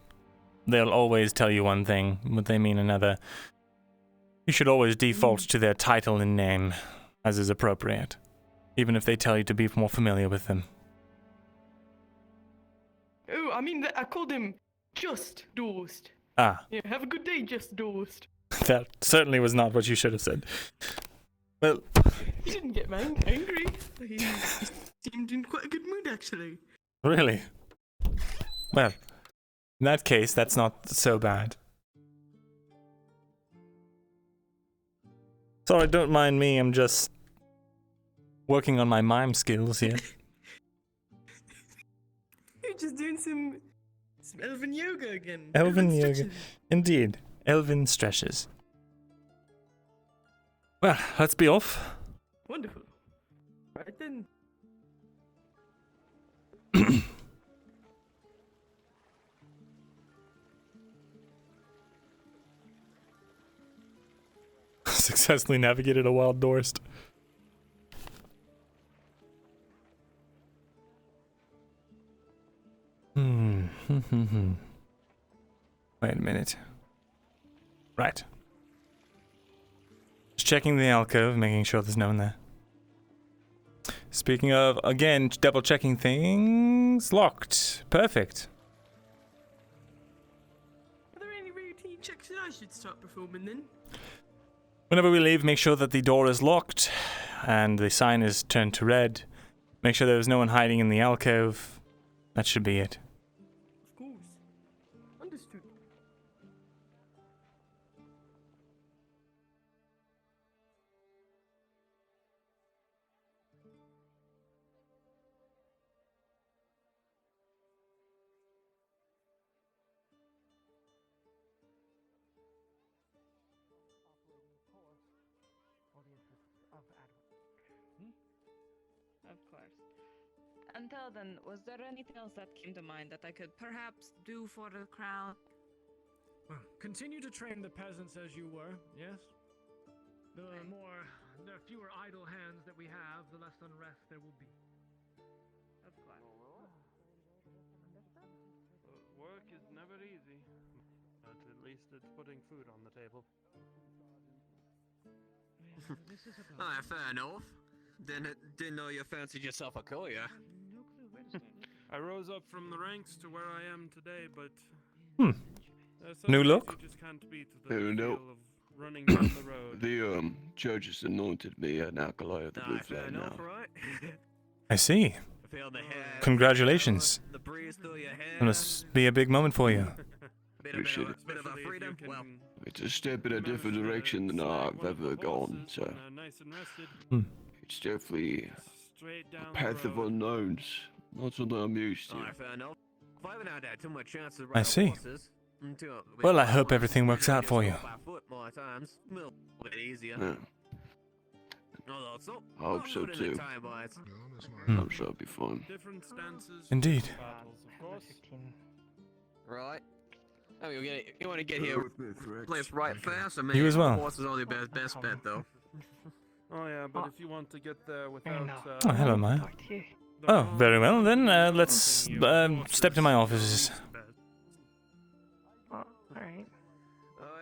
they'll always tell you one thing, but they mean another. You should always default to their title and name, as is appropriate, even if they tell you to be more familiar with them. Oh, I mean, I called him just Dorst. Ah. Yeah, have a good day, just Dorst. That certainly was not what you should have said. Well... He didn't get angry. He seemed in quite a good mood, actually. Really? Well, in that case, that's not so bad. Sorry, don't mind me, I'm just working on my mime skills here. You're just doing some elven yoga again. Elven yoga. stretches. Indeed. Elven stretches. Well, let's be off. Wonderful. Right then. Successfully navigated a wild Dorst. Wait a minute. Right. Just checking the alcove, making sure there's no one there. Speaking of, again, double checking things. Locked. Perfect. Are there any routine checks that I should start performing then? Whenever we leave, make sure that the door is locked and the sign is turned to red. Make sure there's no one hiding in the alcove. That should be it. Of course. Understood. Of course. Until then, was there anything else that came to mind that I could perhaps do for the crown? Well, continue to train the peasants as you were, yes? The fewer idle hands that we have, the less unrest there will be. Of course. Work is never easy, but at least it's putting food on the table. Fair enough. Didn't know you fancied yourself a courier. No clue where to start. I rose up from the ranks to where I am today, but New look? you just can't beat the feel of running down the road. The church has anointed me an acolyte of the Blue Flame now. I see. Congratulations. It must be a big moment for you. Appreciate it. It's a step in a different direction than I've ever gone, so Hmm. it's definitely a path of unknowns. Not something I'm used to. I see. Well, I hope everything works out for you. Yeah. I hope so too. I'm sure it'll be fun. Indeed. Right. I mean, you want to get here, place right fast. I mean, You as well. Horse is only best bet though. Oh yeah, but if you want to get there without... Oh, hello, Maya. Oh, very well. Then let's step to my offices. Well, alright.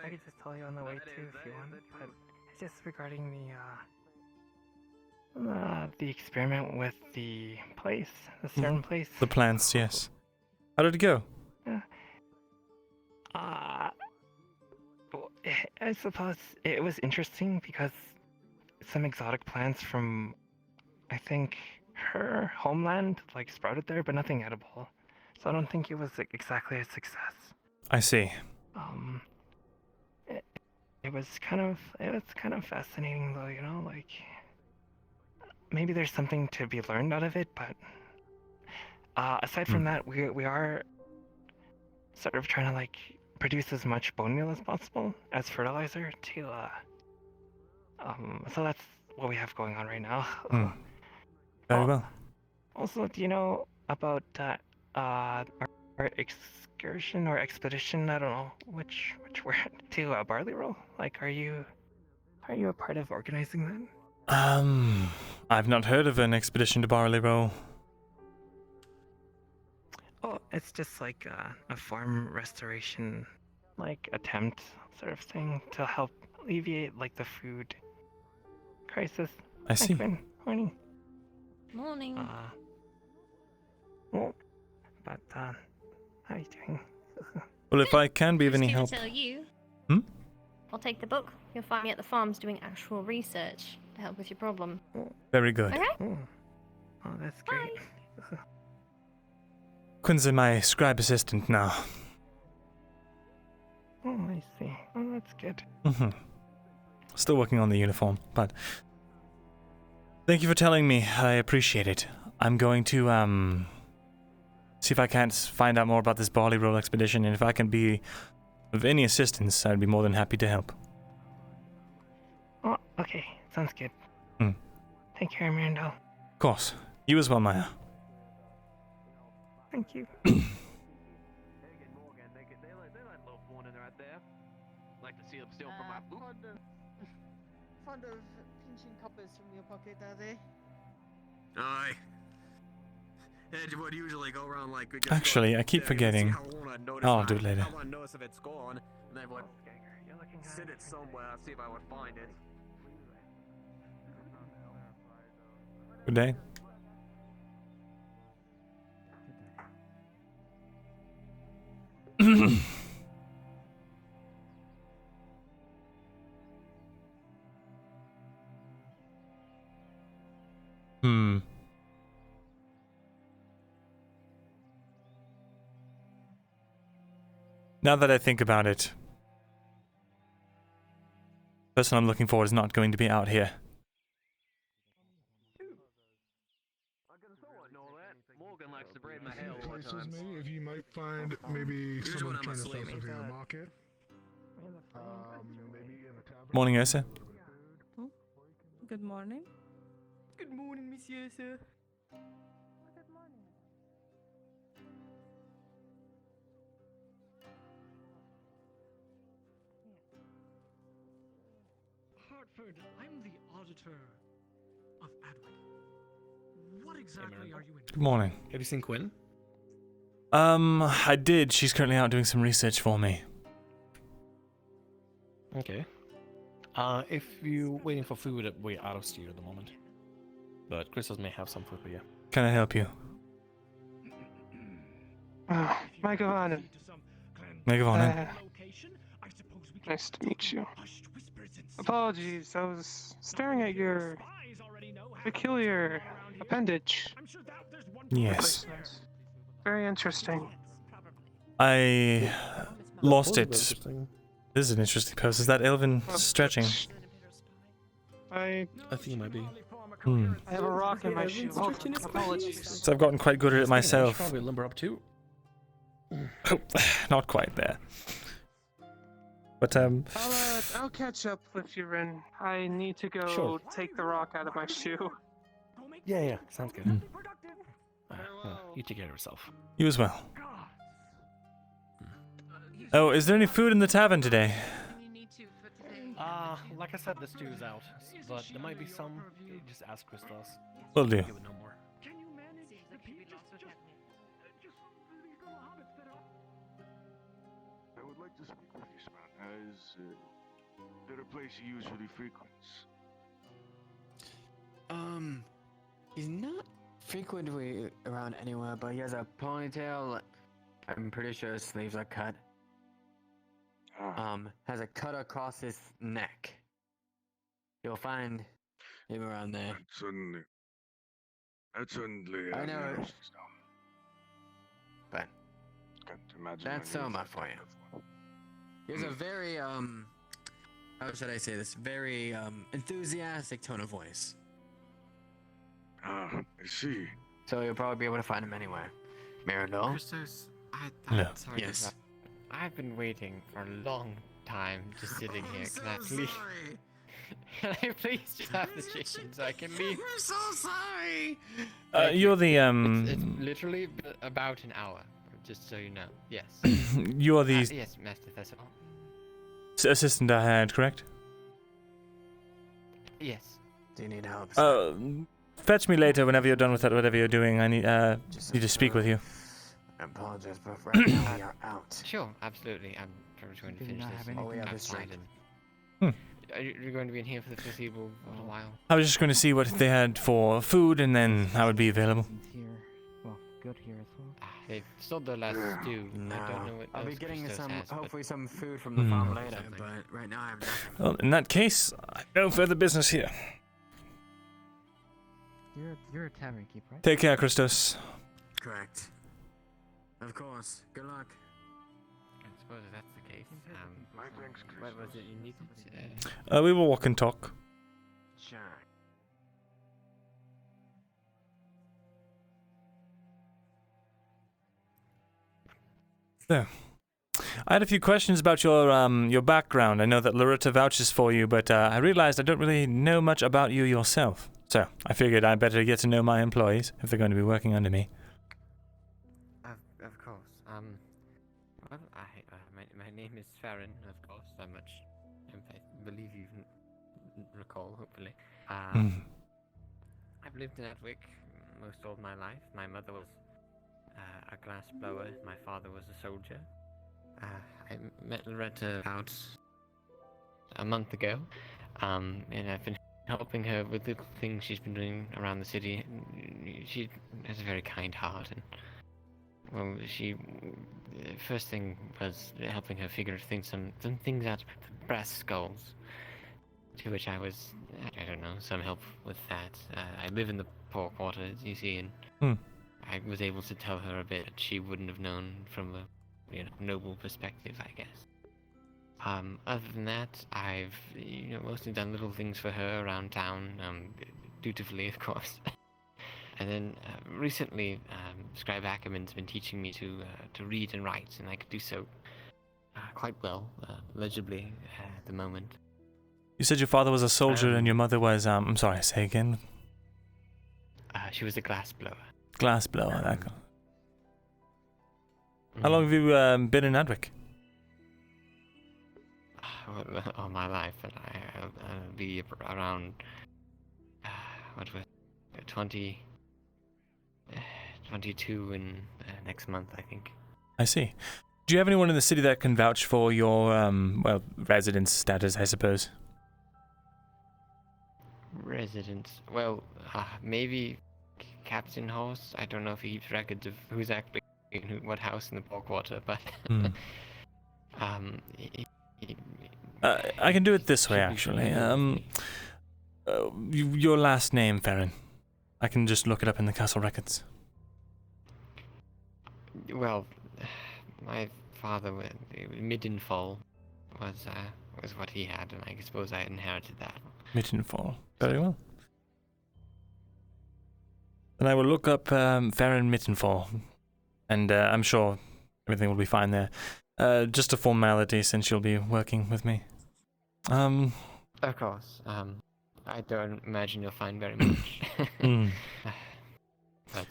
I could just tell you on the way too if you want, but it's just regarding the experiment with the place, the certain place. The plants, yes. How did it go? Well, I suppose it was interesting because some exotic plants from, I think, her homeland, like, sprouted there, but nothing edible. So I don't think it was exactly a success. I see. It was kind of fascinating though, you know, like, maybe there's something to be learned out of it, but aside from that, we are sort of trying to, like, produce as much bone meal as possible as fertilizer to so that's what we have going on right now. Very well. Also, do you know about our excursion or expedition? I don't know which word to Barley Roll. Like, are you a part of organizing that? I've not heard of an expedition to Barley Row. Oh, it's just like a farm restoration, like, attempt sort of thing to help alleviate, like, the food crisis. I see. Morning. Morning. Well, but how are you doing? Well, if I can be of Just any here to help. tell you. Hmm? I'll take the book. You'll find me at the farms doing actual research to help with your problem. Very good. Okay? Oh, that's great. Quinn's my scribe assistant now. Oh, I see. Oh, that's good. Still working on the uniform, but thank you for telling me. I appreciate it. I'm going to see if I can't find out more about this Barley Roll expedition, and if I can be of any assistance, I'd be more than happy to help. Oh, okay. Sounds good. Hmm. Take care, Myrindal. Of course. You as well, Maya. Thank you. Fond of pinching coppers from your pocket, are they? Aye. It would usually go around like... Actually, I keep forgetting. I'll do it later. I want to notice if it's gone, and then would sit it somewhere, see if I would find it. Good day. Now that I think about it, the person I'm looking for is not going to be out here. Places, maybe, if you might find maybe someone trying to sell something in the market. Maybe in a tavern. Morning, Ursa. Good morning. Good morning, Monsieur, sir. Hartford, I'm the auditor of Adwick. What exactly are you in? Good morning. Have you seen Quinn? I did. She's currently out doing some research for me. Okay. If you're waiting for food, we're out of stew at the moment. But Crystals may have some food for you. Can I help you? Megavanen. Megavanen. Nice to meet you. Apologies, I was staring at your peculiar appendage. Yes. Very interesting. I lost That it. was interesting. This is an interesting pose. Is that Elven stretching? I think it might be. I have a rock in my shoe. Apologies. So I've gotten quite good at it I myself. should probably limber up too. Oh, not quite there. But I'll catch up with you, Rin. I need to go Sure. take the rock out of my shoe. Yeah, sounds good. You take care of yourself. you as well. Oh, is there any food in the tavern today? Like I said, the stew's out, but there might be some. Just ask Christos. Will do. He would know more. I would like to speak with this man. Is there a place he usually frequents? He's not frequently around anywhere, but he has a ponytail. I'm pretty sure his sleeves are cut. Has a cut across his neck. You'll find him around there. That's certainly. I know. Interesting. But Can't imagine that's any Soma of for you. He has a very how should I say this? Very enthusiastic tone of voice. I see. So you'll probably be able to find him anywhere. Myrindal? Christos, No. sorry to Yes. interrupt. I've been waiting for a long time, just sitting here. Can I please? Can I please just have the chicken so I can leave? I'm so sorry. You're the It's literally about an hour, just so you know. Yes. You're the yes, Master Thesalor. assistant I had, correct? Yes. Do you need help? Fetch me later whenever you're done with that, whatever you're doing. I need to speak with you. I apologize, but right now we are out. Sure, absolutely. I'm probably going to Do finish not this have anything outside. Hmm. Are you going to be in here for the foreseeable little while? I was just going to see what they had for food, and then I would be available. Here, well, good here as well. They've sold their last stew. No. I don't know what I'll be else getting Christos some, has, but- hopefully some food from the farm later, but right now I have nothing. Well, in that case, no further business here. You're a tavern keep, right? Take care, Christos. Correct. Of course. Good luck. I suppose if that's the case. What was it you needed? We will walk and talk. Sure. So, I had a few questions about your background. I know that Loretta vouches for you, but I realized I don't really know much about you yourself. So, I figured I'd better get to know my employees if they're going to be working under me. Of course. Well, my name is Farron, of course. I believe you recall, hopefully. I've lived in Atwick most all my life. My mother was a glass blower. My father was a soldier. I met Loretta about a month ago, and I've been helping her with the things she's been doing around the city. She has a very kind heart, and well, first thing was helping her figure some things out, brass skulls, to which I was, I don't know, some help with that. I live in the poor quarter, as you see, and I was able to tell her a bit that she wouldn't have known from a noble perspective, I guess. Other than that, I've mostly done little things for her around town, dutifully, of course. And then recently, Scribe Ackerman's been teaching me to read and write, and I could do so quite well, legibly at the moment. You said your father was a soldier and your mother was, I'm sorry, say again? She was a glass blower. Glass blower, that guy. How long have you been in Adwick? All my life, and I'll be around, 22 in next month, I think. I see. Do you have anyone in the city that can vouch for your, residence status, I suppose? Residence? Well, maybe Captain Horse. I don't know if he keeps records of who's actually in what house in the poor quarter, but I can do it this way, actually. Your last name, Farron. I can just look it up in the castle records. Well, my father, Myrindal, was what he had, and I suppose I inherited that. Myrindal. Very well. Then I will look up Farron Myrindal, and I'm sure everything will be fine there. Just a formality since you'll be working with me. Of course. I don't imagine you'll find very much. But,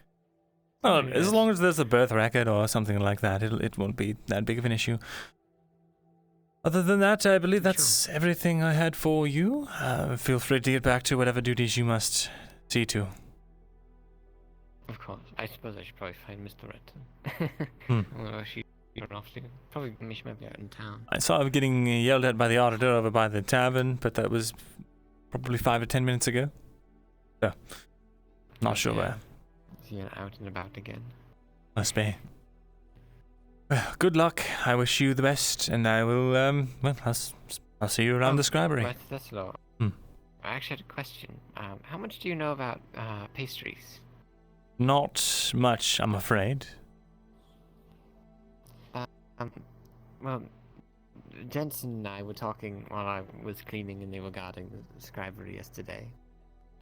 well, as long as there's a birth record or something like that, it won't be that big of an issue. Other than that, I believe that's everything I had for you. Feel free to get back to whatever duties you must see to. Of course. I suppose I should probably find Mr. Retton. Well, she off to. Probably she might be out in town. I saw him getting yelled at by the auditor over by the tavern, but that was probably 5 or 10 minutes ago. So, not sure where. Is he out and about again? Must be. Well, good luck. I wish you the best, and I will, well, I'll see you around the scribery. Right, Thesalor. I actually had a question. How much do you know about pastries? Not much, I'm afraid. Well, Jensen and I were talking while I was cleaning and they were guarding the scribery yesterday.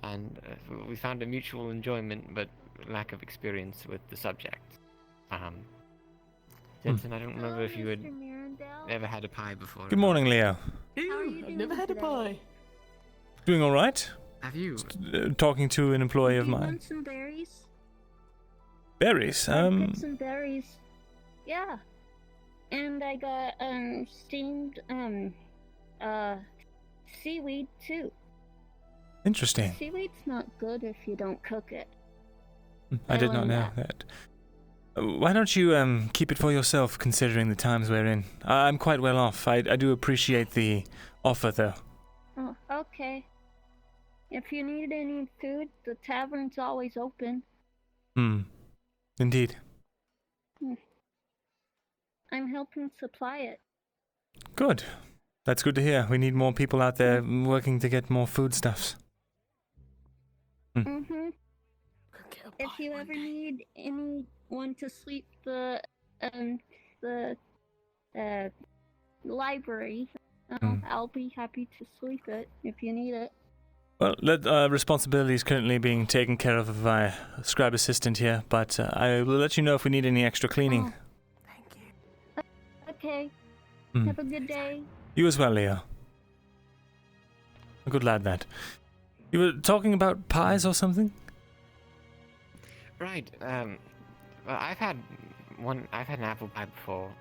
And we found a mutual enjoyment, but lack of experience with the subject. Jensen, I don't remember if you had ever had a pie before. Good morning, Leo. Ew, I've never had a pie. Doing all right? Have you? Talking to an employee of Do you mine. want some berries? Berries? I picked some berries. Yeah. And I got steamed seaweed too. Interesting. Seaweed's not good if you don't cook it. I did not learned know that. Why don't you keep it for yourself, considering the times we're in? I'm quite well off. I do appreciate the offer, though. Oh, okay. If you need any food, the tavern's always open. Indeed. I'm helping supply it. Good. That's good to hear. We need more people out there working to get more foodstuffs. If you ever need anyone to sweep the library, I'll be happy to sweep it if you need it. Well, responsibility is currently being taken care of by a scribe assistant here, but I will let you know if we need any extra cleaning. Okay. Have a good day. You as well, Leo. A good lad, that. You were talking about pies or something? Right. Well, I've had an apple pie before.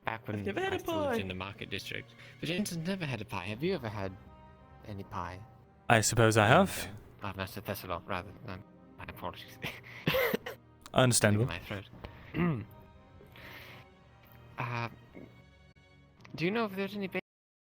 Back when I've never had I a still lived pie. in the Market District. But Jensen's never had a pie. Have you ever had any pie? I suppose I have. Master Thesalor, rather. My apologies. Understandable. My throat. Do you know if there's any